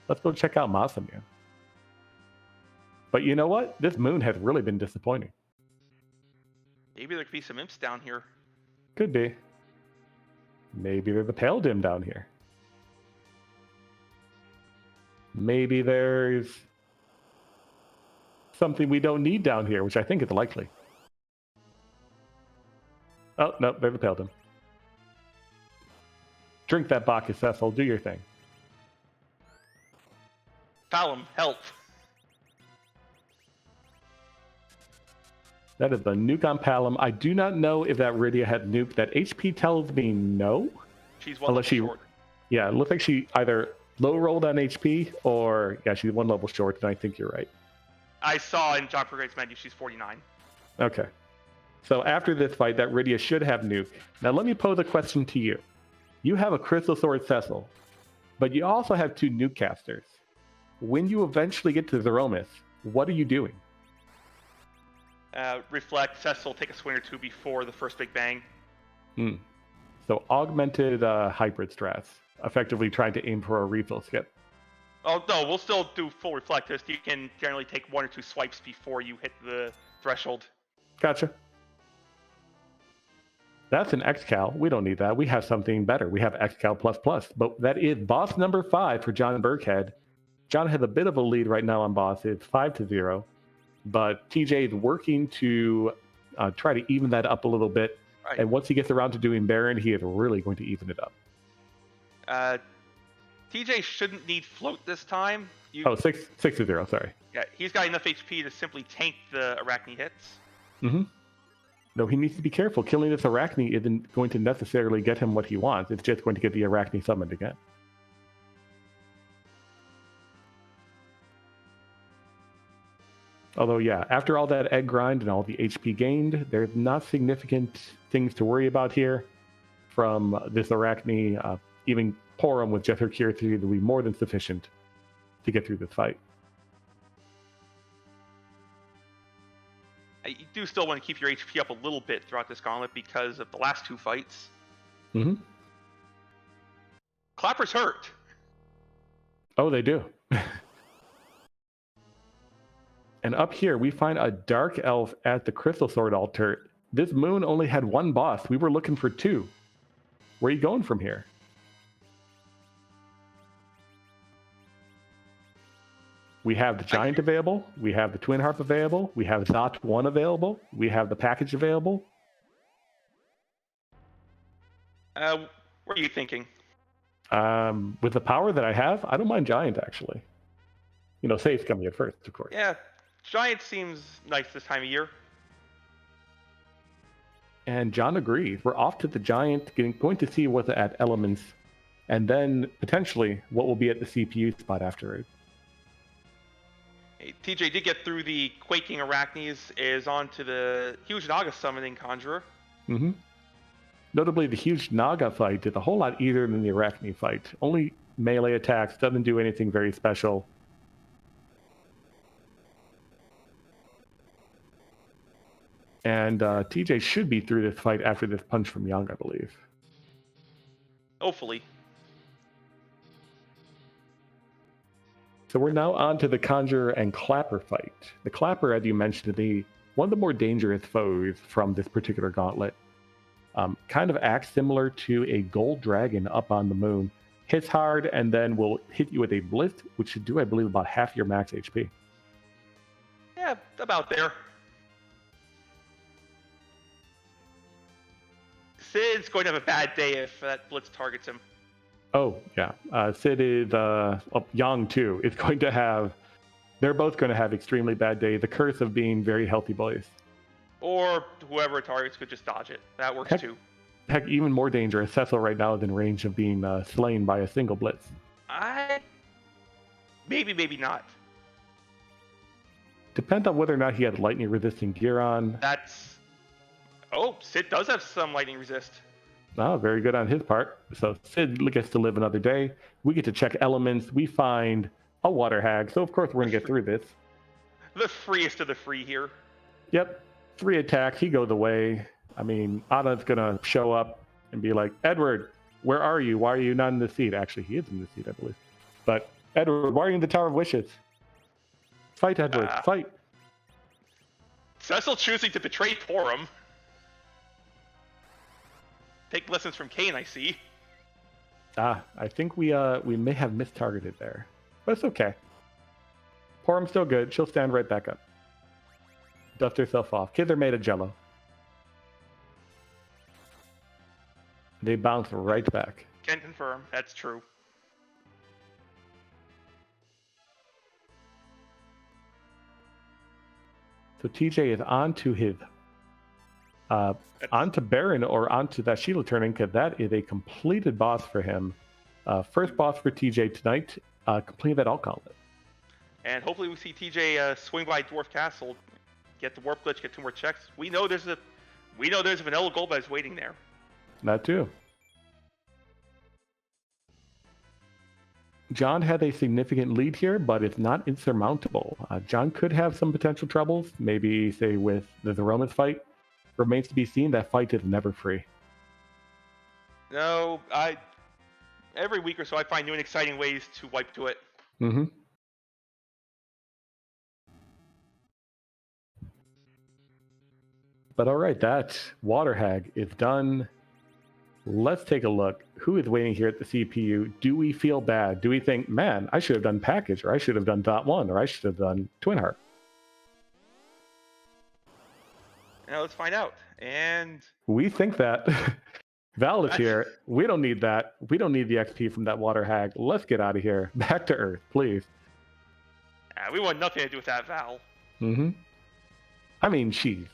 Let's go check out Masamune. But you know what? This moon has really been disappointing. Maybe there could be some imps down here. Could be. Maybe there's a Pale Dim down here. Maybe there's something we don't need down here, which I think is likely. Oh, no, there's a Pale Dim. Drink that Bacchus, Cecil. Do your thing. Palom, help. That is the nuke on Palom. I do not know if that Rydia had nuked. That HP tells me no. She's one level short. Yeah, it looks like she either low rolled on HP or, yeah, she's 1 level short, and I think you're right. I saw in JohnBirckhead's menu she's 49. Okay. So after this fight, that Rydia should have nuke. Now let me pose a question to you. You have a Crystal Sword Cecil, but you also have 2 nuke casters. When you eventually get to Zeromus, what are you doing? Reflect, Cecil, take a swing or 2 before the first big bang. So augmented hybrid strats, effectively trying to aim for a refill skip. Oh, no, we'll still do full reflect. Just you can generally take 1 or 2 swipes before you hit the threshold. Gotcha. That's an XCal. We don't need that. We have something better. We have XCal++. But that is boss number 5 for JohnBirckhead. John has a bit of a lead right now on boss. It's 5-0. But TJ is working to try to even that up a little bit. Right. And once he gets around to doing Baron, he is really going to even it up. TJ shouldn't need float this time. 6-0, sorry. Yeah, he's got enough HP to simply tank the Arachne hits. No, he needs to be careful. Killing this Arachne isn't going to necessarily get him what he wants. It's just going to get the Arachne summoned again. Although, yeah, after all that egg grind and all the HP gained, there's not significant things to worry about here from this Arachne. Even Porum with Jet her Cure 3 will be more than sufficient to get through this fight. You do still want to keep your HP up a little bit throughout this gauntlet because of the last 2 fights. Clapper's hurt. Oh, they do. And up here, we find a Dark Elf at the Crystal Sword altar. This moon only had 1 boss. We were looking for 2. Where are you going from here? We have the Giant available. We have the Twin Harp available. We have Zot 1 available. We have the package available. What are you thinking? With the power that I have, I don't mind Giant, actually. You know, Safe's coming at first, of course. Yeah, Giant seems nice this time of year. And John agrees. We're off to the Giant, going to see what's at Elements, and then potentially what will be at the CPU spot afterwards. Hey, TJ did get through the Quaking Arachnes, is on to the Huge Naga Summoning Conjurer. Mm-hmm. Notably, the Huge Naga fight is a whole lot easier than the Arachne fight. Only melee attacks, doesn't do anything very special. And TJ should be through this fight after this punch from Young, I believe. Hopefully. So we're now on to the Conjurer and Clapper fight. The Clapper, as you mentioned, one of the more dangerous foes from this particular gauntlet. Kind of acts similar to a gold dragon up on the moon. Hits hard and then will hit you with a blitz, which should do, I believe, about half your max HP. Yeah, about there. Sid's going to have a bad day if that blitz targets him. Oh, yeah. Sid is, Yang too, is going to have, they're both going to have extremely bad day. The curse of being very healthy boys. Or whoever it targets could just dodge it. That works too. Heck, even more dangerous. Cecil right now is in range of being slain by a single blitz. Maybe not. Depends on whether or not he had lightning resisting gear on. Oh, Sid does have some lightning resist. Oh, very good on his part. So Sid gets to live another day. We get to check elements. We find a water hag. So of course we're going to get through this. The freest of the free here. Yep. 3 attacks. He goes away. I mean, Anna's going to show up and be like, Edward, where are you? Why are you not in the seat? Actually, he is in the seat, I believe. But Edward, why are you in the Tower of Wishes? Fight, Edward. Fight. Cecil choosing to betray Torum. Take lessons from Kane, I see. I think we may have mistargeted there. But it's okay. Porum's still good. She'll stand right back up. Dust herself off. Kids are made of jello. They bounce right back. Can confirm. That's true. So TJ is onto his onto Baron or onto that Sheila turning, because that is a completed boss for him. First boss for TJ tonight. Completed that alt gauntlet. And hopefully we see TJ swing by Dwarf Castle, get the warp glitch, get 2 more checks. We know there's a vanilla Golbez waiting there. That too. John had a significant lead here, but it's not insurmountable. John could have some potential troubles, maybe say with the Roman's fight. Remains to be seen. That fight is never free. No, every week or so I find new and exciting ways to wipe to it. Mm-hmm. But all right, that water hag is done. Let's take a look. Who is waiting here at the CPU? Do we feel bad? Do we think, man, I should have done package, or I should have done dot one, or I should have done twin heart? Now let's find out. And we think that. Val is here. We don't need that. We don't need the XP from that water hag. Let's get out of here. Back to Earth, please. We want nothing to do with that Val. Mm-hmm. I mean, she's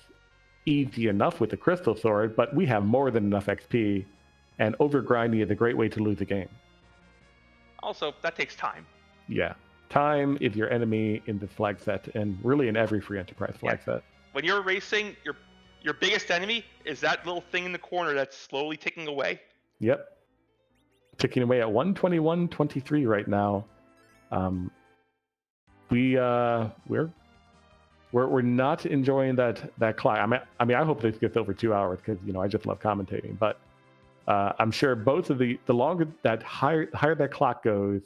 easy enough with the crystal sword, but we have more than enough XP, and overgrinding is a great way to lose the game. Also, that takes time. Yeah. Time is your enemy in the flag set, and really in every free enterprise flag set. When you're racing, your biggest enemy is that little thing in the corner that's slowly ticking away. Yep. Ticking away at 121.23 right now. We're not enjoying that clock. I mean, I hope this gets over 2 hours because I just love commentating. But I'm sure both of the longer that higher that clock goes,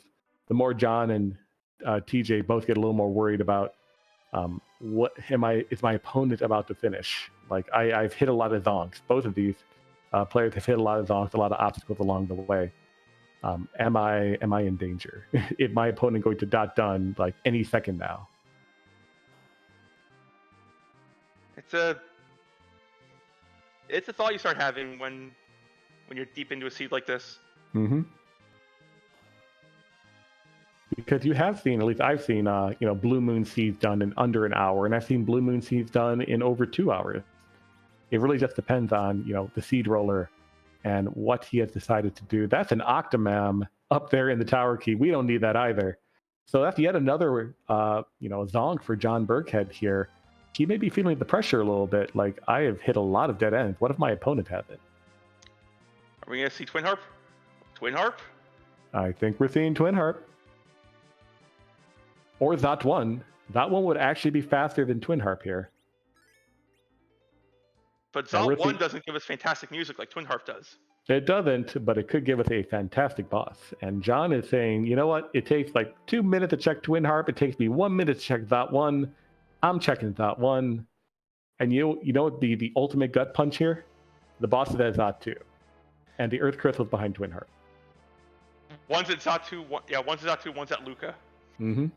the more John and TJ both get a little more worried about is my opponent about to finish? Like I've hit a lot of zonks. Both of these players have hit a lot of zonks, a lot of obstacles along the way. Am I in danger? Is my opponent going to dot done like any second now? It's a thought you start having when you're deep into a seed like this. Mm-hmm. Because you have seen, at least I've seen, Blue Moon seeds done in under an hour, and I've seen Blue Moon seeds done in over 2 hours. It really just depends on, the seed roller and what he has decided to do. That's an Octomam up there in the tower key. We don't need that either. So that's yet another, zonk for JohnBirckhead here. He may be feeling the pressure a little bit. Like, I have hit a lot of dead ends. What if my opponent has it? Are we going to see Twin Harp? Twin Harp? I think we're seeing Twin Harp. Or Zot 1. That one would actually be faster than Twin Harp here. But Zot 1 doesn't give us fantastic music like Twin Harp does. It doesn't, but it could give us a fantastic boss. And John is saying, you know what? It takes like 2 minutes to check Twin Harp. It takes me 1 minute to check Zot 1. I'm checking Zot 1. And you know what the ultimate gut punch here? The boss is at Zot 2. And the Earth Crystal's behind Twin Harp. One's at Zot 2, one's at Zot 2, one's at Luca. Mm-hmm.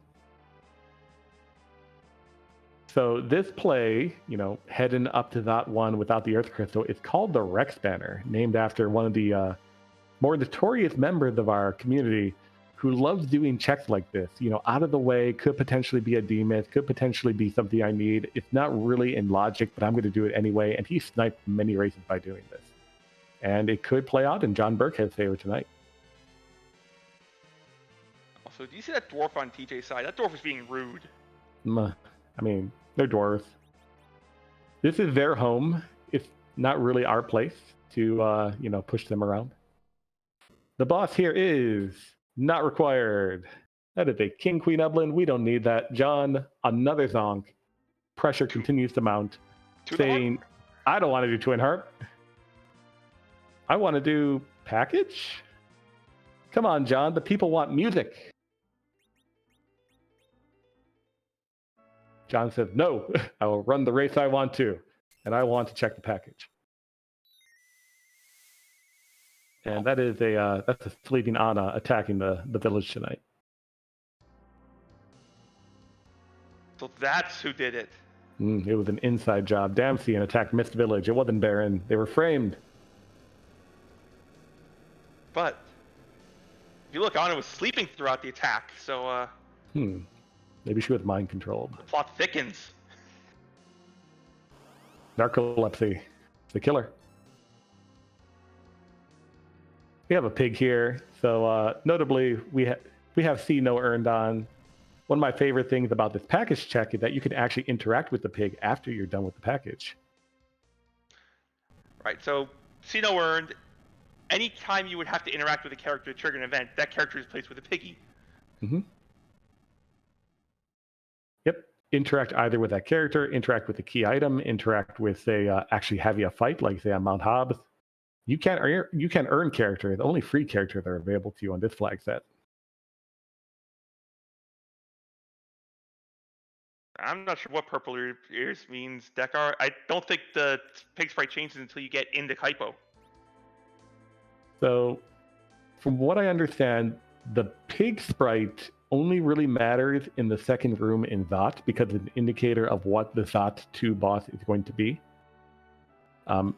So this play, heading up to Zot 1 without the Earth Crystal, is called the Rex Banner, named after one of the more notorious members of our community who loves doing checks like this. Out of the way, could potentially be a Demus, could potentially be something I need. It's not really in logic, but I'm going to do it anyway. And he sniped many races by doing this. And it could play out in JohnBirckhead's favor tonight. Also, do you see that dwarf on TJ's side? That dwarf is being rude. I mean, they're dwarves. This is their home. It's not really our place to, push them around. The boss here is not required. That is a King Queen Eblin. We don't need that. John, another zonk. Pressure continues to mount, saying, I don't want to do Twin Harp. I want to do package. Come on, John. The people want music. John says, no, I will run the race I want to, and I want to check the package. And that is that's a sleeping Anna attacking the village tonight. So that's who did it. It was an inside job. Damsian attacked Mist Village. It wasn't Baron. They were framed. But if you look, Anna was sleeping throughout the attack, so Maybe she was mind controlled. The plot thickens. Narcolepsy. The killer. We have a pig here. So notably, we have See No earned on. One of my favorite things about this package check is that you can actually interact with the pig after you're done with the package. Right, so See No earned. Anytime you would have to interact with a character to trigger an event, that character is placed with a piggy. Mm-hmm. Yep. Interact either with that character, interact with the key item, interact with, say, actually having a fight, like, say, on Mount Hobbs. You can earn character. The only free character that are available to you on this flag set. I'm not sure what purple ears means, Dekar. I don't think the pig sprite changes until you get into Kaipo. So, from what I understand, the pig sprite only really matters in the second room in Zot because it's an indicator of what the Zot 2 boss is going to be.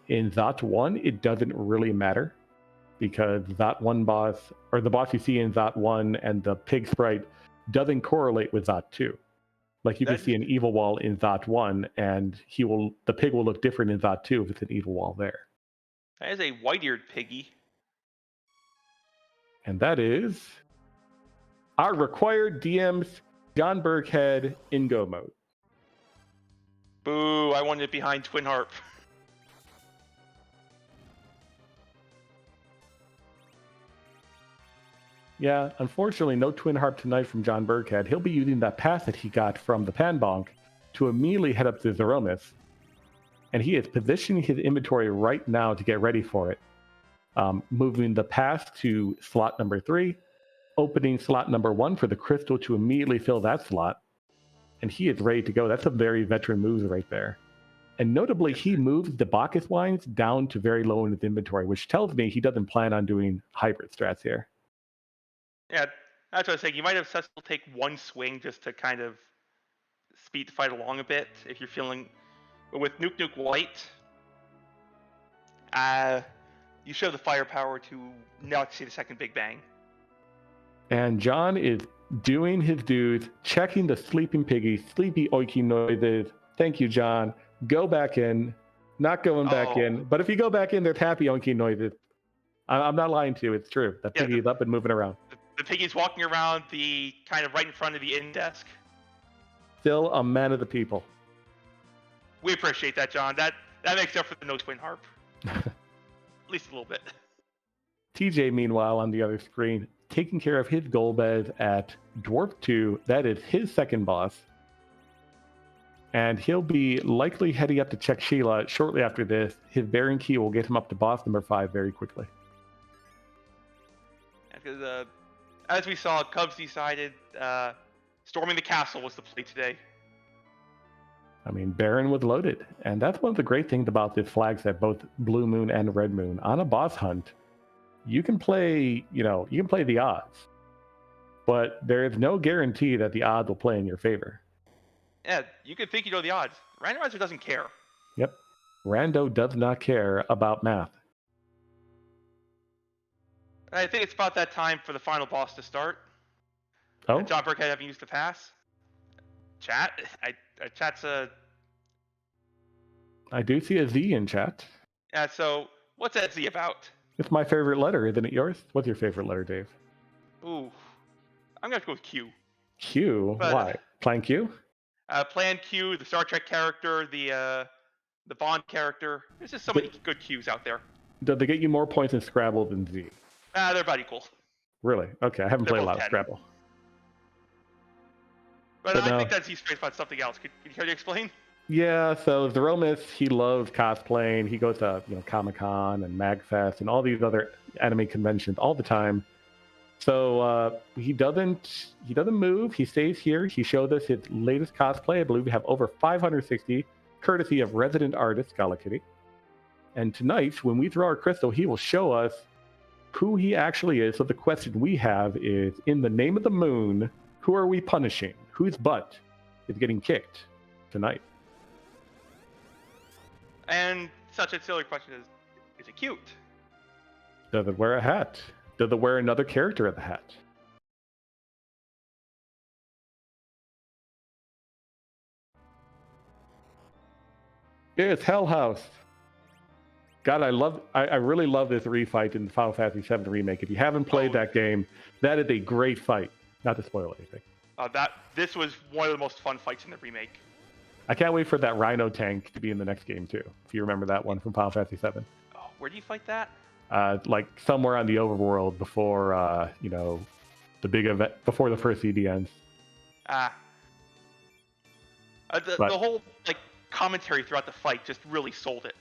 In Zot 1, it doesn't really matter because Zot 1 boss, or the boss you see in Zot 1 and the pig sprite doesn't correlate with Zot 2. Like you can see an evil wall in Zot 1 and the pig will look different in Zot 2 if it's an evil wall there. That is a white-eared piggy. And that is our required DM's JohnBirckhead in go mode. Boo, I wanted it behind Twin Harp. Yeah, unfortunately, no Twin Harp tonight from JohnBirckhead. He'll be using that pass that he got from the Panbonk to immediately head up to Zeromus. And he is positioning his inventory right now to get ready for it. Moving the pass to slot number 3, opening slot number 1 for the crystal to immediately fill that slot. And he is ready to go. That's a very veteran move right there. And notably, he moved the Bacchus wines down to very low in his inventory, which tells me he doesn't plan on doing hybrid strats here. Yeah, that's what I was saying. You might have Cecil take one swing just to kind of speed the fight along a bit if you're feeling. But with Nuke White, uh, you show the firepower to not see the second Big Bang. And John is doing his dues, checking the sleeping piggy, sleepy oiky noises. Thank you, John. Go back in. Not going back in. But if you go back in, there's happy oinky noises. I'm not lying to you. It's true. That piggy is up and moving around. The piggy's walking around the kind of right in front of the in desk. Still a man of the people. We appreciate that, John. That makes up for the no twin harp. At least a little bit. TJ, meanwhile, on the other screen, taking care of his Golbez at Dwarf 2. That is his second boss. And he'll be likely heading up to check Sheila shortly after this. His bearing key will get him up to boss number 5 very quickly. Because as we saw, Cubs decided storming the castle was the play today. I mean, Baron was loaded. And that's one of the great things about this flag set, both Blue Moon and Red Moon. On a boss hunt, you can play, the odds. But there is no guarantee that the odds will play in your favor. Yeah, you can think you know the odds. Randomizer doesn't care. Yep. Rando does not care about math. I think it's about that time for the final boss to start. Oh? JohnBirckhead having used the pass. Chat? Chat's I do see a Z in chat. Yeah, so what's that Z about? It's my favorite letter, isn't it yours? What's your favorite letter, Dave? Ooh. I'm going to have to go with Q. Q? But, why? Plan Q? Plan Q, the Star Trek character, the Bond character. There's just so many good Qs out there. Do they get you more points in Scrabble than Z? They're about equal. Really? Okay, I haven't played a lot of Scrabble. But I think that Z straight about something else. Can you hear me explain? Yeah, so Zeromus, he loves cosplaying. He goes to Comic-Con and MagFest and all these other anime conventions all the time. So he doesn't move. He stays here. He showed us his latest cosplay. I believe we have over 560, courtesy of resident artist Galakitty. And tonight, when we throw our crystal, he will show us who he actually is. So the question we have is, in the name of the moon, who are we punishing? Whose butt is getting kicked tonight? And such a silly question is it cute? Does it wear a hat? Does it wear another character at the hat? It's Hell House. God, I really love this refight in the Final Fantasy VII Remake. If you haven't played that game, that is a great fight. Not to spoil anything. This was one of the most fun fights in the remake. I can't wait for that Rhino tank to be in the next game too. If you remember that one from Final Fantasy VII. Oh, where do you fight that? Like somewhere on the overworld before the big event, before the first CD ends. The whole commentary throughout the fight just really sold it.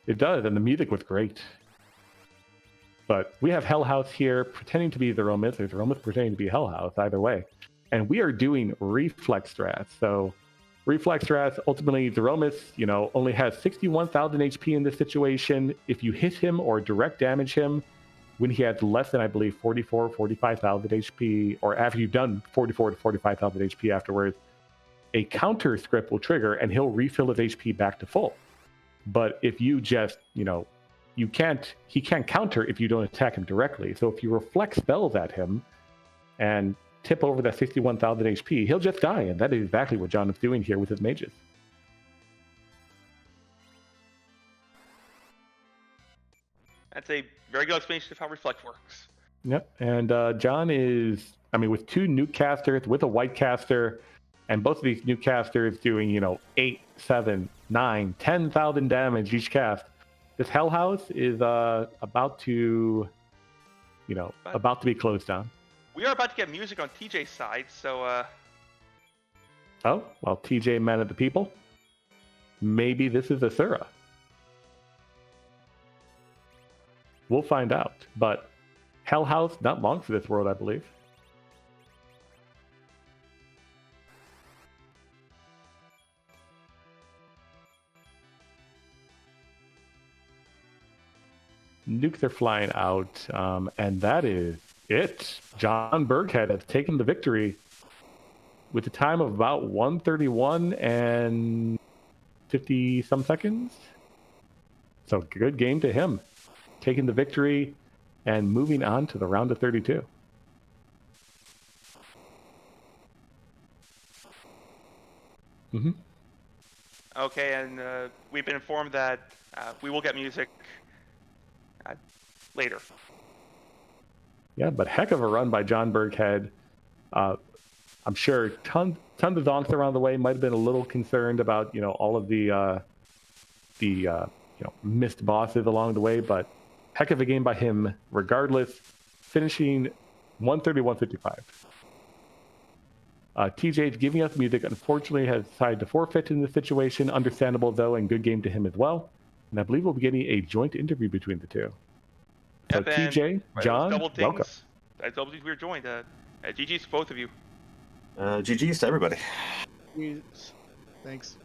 It does, and the music was great. But we have Hell House here pretending to be Zeromus, or Zeromus pretending to be Hell House, either way. And we are doing reflex strats. So reflex strats, ultimately, Zeromus, only has 61,000 HP in this situation. If you hit him or direct damage him, when he has less than, I believe, 45,000 HP, or after you've done 44 to 45,000 HP afterwards, a counter script will trigger and he'll refill his HP back to full. But if you just, he can't counter if you don't attack him directly. So if you reflect spells at him and tip over that 61,000 HP, he'll just die. And that is exactly what John is doing here with his mages. That's a very good explanation of how Reflect works. Yep. And John is, with two nuke casters, with a white caster, and both of these nuke casters doing, 8, 7, 9, 10,000 damage each cast. This Hell House is about to be closed down. We are about to get music on TJ's side, so Oh, well, TJ, man of the people. Maybe this is Asura. We'll find out. But Hell House, not long for this world, I believe. Nukes are flying out, and that is JohnBirckhead has taken the victory with a time of about 1:31 and 50 some seconds. So good game to him, taking the victory and moving on to the round of 32. Mm-hmm. Okay, and we've been informed that we will get music later. Yeah, but heck of a run by JohnBirckhead. I'm sure tons of donks around the way. Might have been a little concerned about all of the missed bosses along the way, but heck of a game by him regardless, finishing 131.55. TJ giving us music, unfortunately, has decided to forfeit in this situation. Understandable, though, and good game to him as well. And I believe we'll be getting a joint interview between the two. So Yep, TJ, John, double welcome. things. I double things we were joined. GG's to both of you. GG's to everybody. Thanks.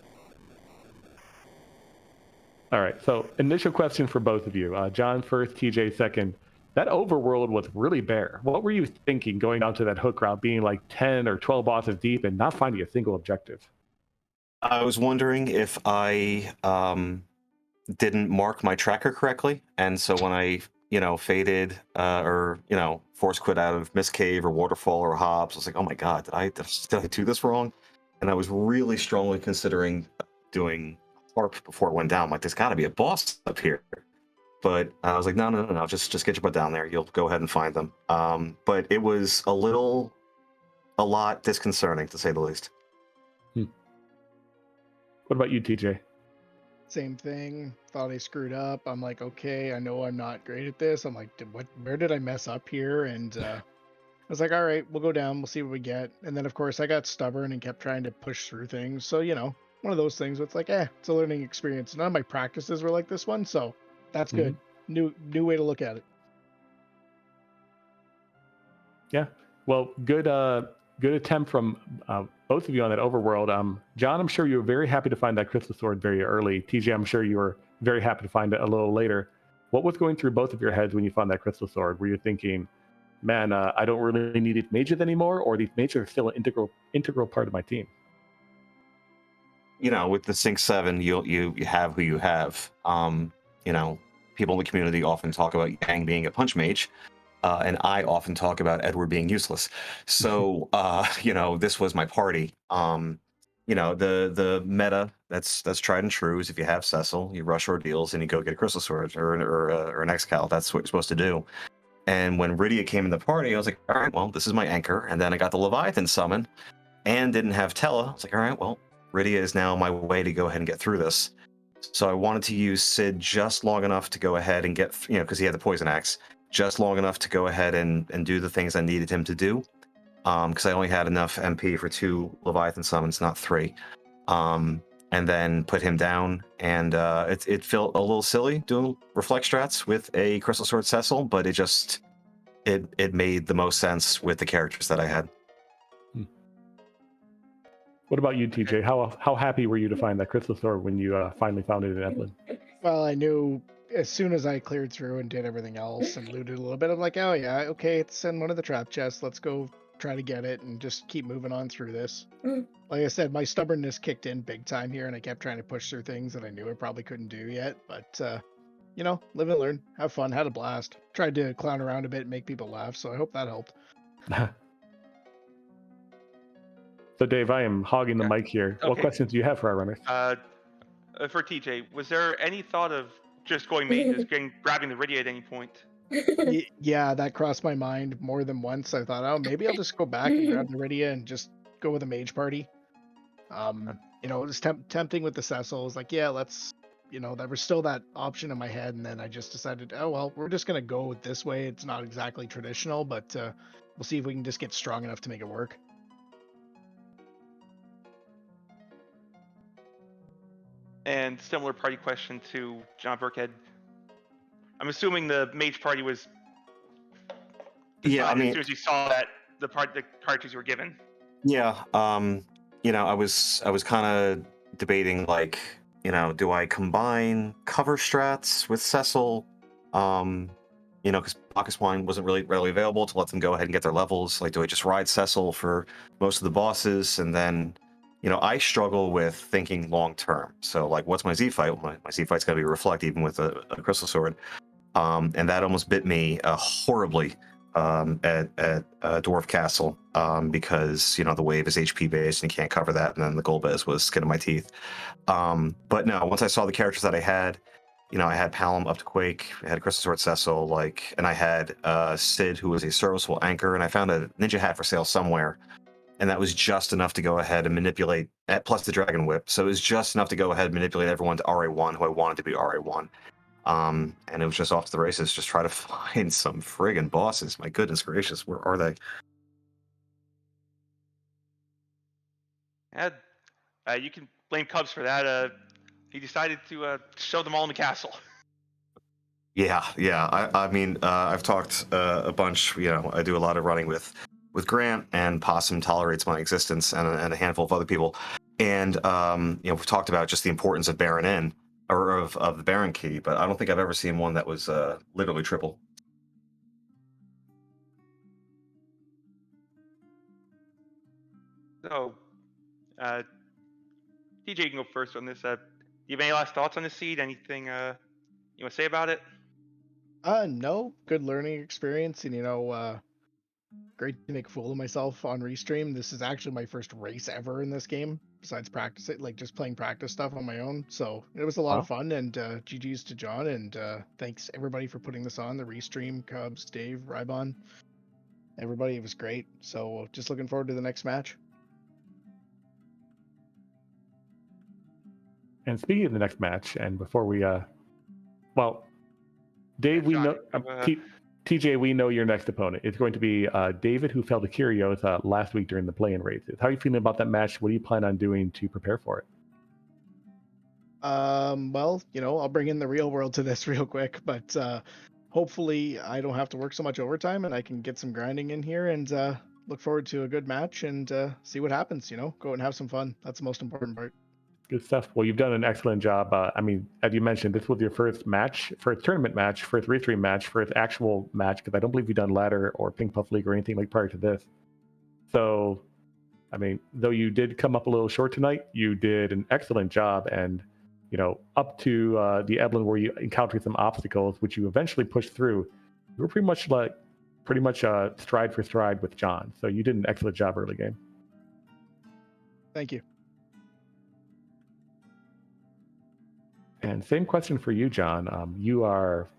All right, so initial question for both of you. John first, TJ second. That overworld was really bare. What were you thinking going down to that hook route, being like 10 or 12 bosses deep and not finding a single objective? I was wondering if I didn't mark my tracker correctly, and so when I faded or force quit out of Mist Cave or Waterfall or Hobbs, I was like, oh my god, did I do this wrong? And I was really strongly considering doing Harp before it went down. Like, there's got to be a boss up here. But I was like, no, just get your butt down there. You'll go ahead and find them. But it was a lot disconcerting, to say the least. What about you, TJ? Same thing. Thought I screwed up. I'm like, okay, I know I'm not great at this. I'm like, where did I mess up here? And I was like, all right, we'll go down. We'll see what we get. And then, of course, I got stubborn and kept trying to push through things. So, one of those things where it's like, it's a learning experience. None of my practices were like this one, so that's good. New way to look at it. Yeah. Well, good attempt from both of you on that overworld. John, I'm sure you were very happy to find that crystal sword very early. TJ, I'm sure you were very happy to find it a little later. What was going through both of your heads when you found that crystal sword? Were you thinking, man, I don't really need these mages anymore, or these mages are still an integral part of my team? With the Sync 7, you have who you have. People in the community often talk about Yang being a punch mage, and I often talk about Edward being useless. So, this was my party. The meta that's tried and true is if you have Cecil, you rush Ordeals and you go get a Crystal Sword or an Excal. That's what you're supposed to do. And when Rydia came in the party, I was like, all right, well, this is my anchor. And then I got the Leviathan summon and didn't have Tella. I was like, all right, well, Rydia is now my way to go ahead and get through this. So I wanted to use Sid just long enough to go ahead and get, because he had the Poison Axe, just long enough to go ahead and do the things I needed him to do. Because I only had enough MP for 2 Leviathan summons, not 3. And then put him down, and it felt a little silly doing Reflect strats with a Crystal Sword Cecil, but it made the most sense with the characters that I had. What about you, TJ? How happy were you to find that crystal sword when you finally found it in Eblin? Well, I knew as soon as I cleared through and did everything else and looted a little bit, I'm like, oh yeah, okay, it's in one of the trap chests. Let's go try to get it and just keep moving on through this. Like I said, my stubbornness kicked in big time here, and I kept trying to push through things that I knew I probably couldn't do yet. But live and learn, have fun, had a blast. Tried to clown around a bit and make people laugh, so I hope that helped. So, Dave, I am hogging the mic here. Okay. What questions do you have for our runners? For TJ, was there any thought of just going mages, grabbing the Rydia at any point? Yeah, that crossed my mind more than once. I thought, oh, maybe I'll just go back and grab the Rydia and just go with a mage party. It was tempting with the Cecil. I was like, yeah, let's, there was still that option in my head. And then I just decided, oh, well, we're just going to go this way. It's not exactly traditional, but we'll see if we can just get strong enough to make it work. And similar party question to JohnBirckhead. I'm assuming the mage party was as soon as you saw that the characters you were given. Yeah, I was kind of debating, like, do I combine cover strats with Cecil? you know, because Bacchus Wine wasn't really readily available to let them go ahead and get their levels. Like, do I just ride Cecil for most of the bosses? And then, you know, I struggle with thinking long term. So, like, what's my Z fight? My Z fight's got to be Reflect, even with a Crystal Sword. And that almost bit me horribly at Dwarf Castle because, you know, the wave is HP based and you can't cover that. And then the Golbez was skin of my teeth. But no, once I saw the characters that I had, you know, I had Palom up to Quake, I had Crystal Sword Cecil, like, and I had Sid, who was a serviceable anchor, and I found a ninja hat for sale somewhere, and that was just enough to go ahead and manipulate, plus the Dragon Whip, so it was just enough to go ahead and manipulate everyone to RA1, who I wanted to be RA1. And it was just off to the races, just try to find some friggin' bosses. My goodness gracious, where are they? And you can blame Cubs for that. He decided to show them all in the castle. Yeah. I mean, I've talked a bunch. You know, I do a lot of running with Grant, and Possum tolerates my existence, and a handful of other people. And you know, we've talked about just the importance of Baron N, or of the Baron key, but I don't think I've ever seen one that was literally triple. So, TJ, you can go first on this. Do you have any last thoughts on the seed? Anything you want to say about it? No, good learning experience, and great to make a fool of myself on Restream. This is actually my first race ever in this game, besides practice it, like just playing practice stuff on my own. So it was a lot of fun, and GG's to John, and thanks everybody for putting this on, the Restream, Cubs, Dave, Rybon, everybody. It was great. So just looking forward to the next match. And speaking of the next match, and before we, well, Dave, we know, TJ, we know your next opponent. It's going to be David, who fell to Kyrios last week during the play-in races. How are you feeling about that match? What do you plan on doing to prepare for it? Well, I'll bring in the real world to this real quick, but hopefully I don't have to work so much overtime and I can get some grinding in here, and look forward to a good match and see what happens. Go out and have some fun. That's the most important part. Good stuff. Well, you've done an excellent job. I mean, as you mentioned, this was your first match, first tournament match, first restream match, first actual match, because I don't believe you've done ladder or Ping Puff League or anything like prior to this. So, I mean, though you did come up a little short tonight, you did an excellent job. And, up to the Eblin, where you encountered some obstacles, which you eventually pushed through, you were pretty much stride for stride with John. So you did an excellent job early game. Thank you. And same question for you, John. You are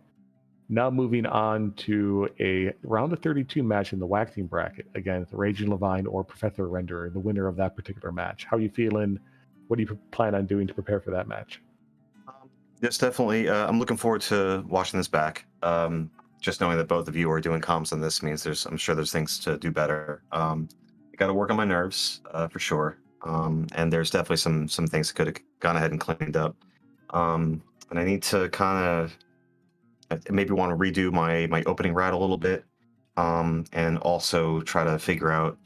now moving on to a round of 32 match in the waxing bracket against Raging Levine or Professor Renderer, the winner of that particular match. How are you feeling? What do you plan on doing to prepare for that match? Yes, definitely. I'm looking forward to watching this back. Just knowing that both of you are doing comms on this means I'm sure there's things to do better. I got to work on my nerves for sure. And there's definitely some things that could have gone ahead and cleaned up. And I need to kind of maybe want to redo my opening route a little bit, and also try to figure out,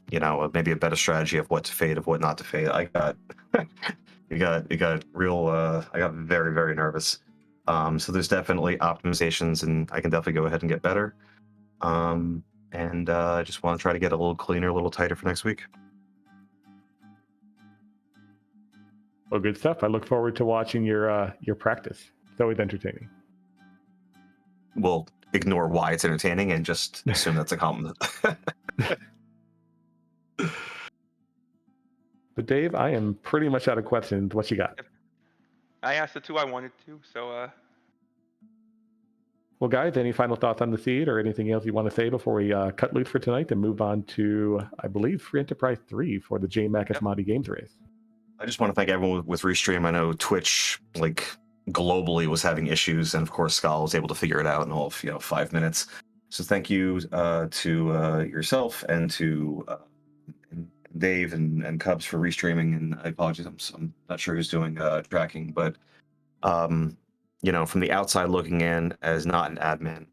maybe a better strategy of what to fade, of what not to fade. I got it got real. I got very, very nervous. So there's definitely optimizations, and I can definitely go ahead and get better. And I just want to try to get a little cleaner, a little tighter for next week. Well, good stuff. I look forward to watching your practice. It's always entertaining. We'll ignore why it's entertaining and just assume that's a compliment. But Dave, I am pretty much out of questions. What you got? I asked the two I wanted to, so. Well, guys, any final thoughts on the seed or anything else you want to say before we cut loose for tonight and move on to, I believe, Free Enterprise 3 for the JMAC Asmati Games race? I just want to thank everyone with Restream. I know Twitch, globally, was having issues, and of course, Skal was able to figure it out in all of 5 minutes. So thank you to yourself and to Dave and Cubs for restreaming. And I apologize, I'm not sure who's doing tracking, but from the outside looking in, as not an admin,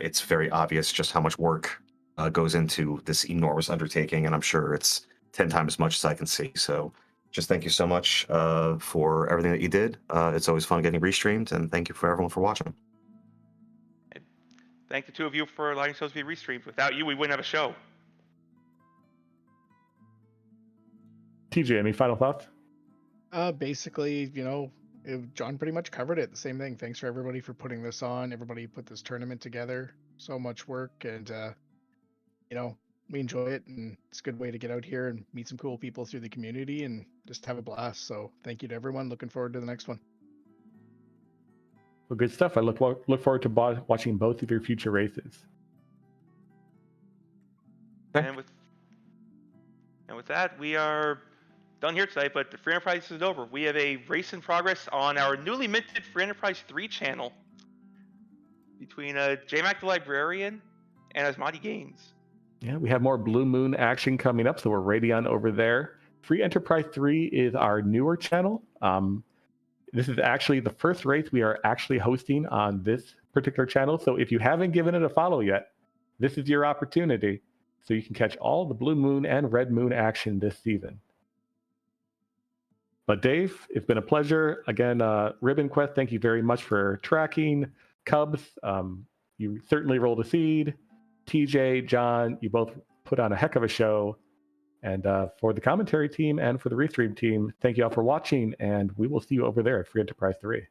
it's very obvious just how much work goes into this enormous undertaking, and I'm sure it's 10 times as much as I can see. So just thank you so much for everything that you did. It's always fun getting restreamed, and thank you for everyone for watching. thank the two of you for allowing shows to be restreamed. Without you, we wouldn't have a show. TJ, any final thoughts? Basically, John pretty much covered it. The same thing. Thanks for everybody for putting this on. Everybody put this tournament together. So much work, and we enjoy it, and it's a good way to get out here and meet some cool people through the community and just have a blast. So thank you to everyone. Looking forward to the next one. Well, good stuff. I look forward to watching both of your future races. Okay. And with that, we are done here tonight, but the Free Enterprise isn't over. We have a race in progress on our newly minted Free Enterprise 3 channel between J-Mac the Librarian and Asmati Games. Yeah, we have more Blue Moon action coming up, so we're Radeon over there. Free Enterprise 3 is our newer channel. This is actually the first race we are actually hosting on this particular channel, so if you haven't given it a follow yet, this is your opportunity, so you can catch all the Blue Moon and Red Moon action this season. But Dave, it's been a pleasure. Again, Ribbon Quest, thank you very much for tracking. Cubs, you certainly rolled a seed. TJ, John, you both put on a heck of a show. And for the commentary team and for the restream team, thank you all for watching, and we will see you over there at Free Enterprise 3.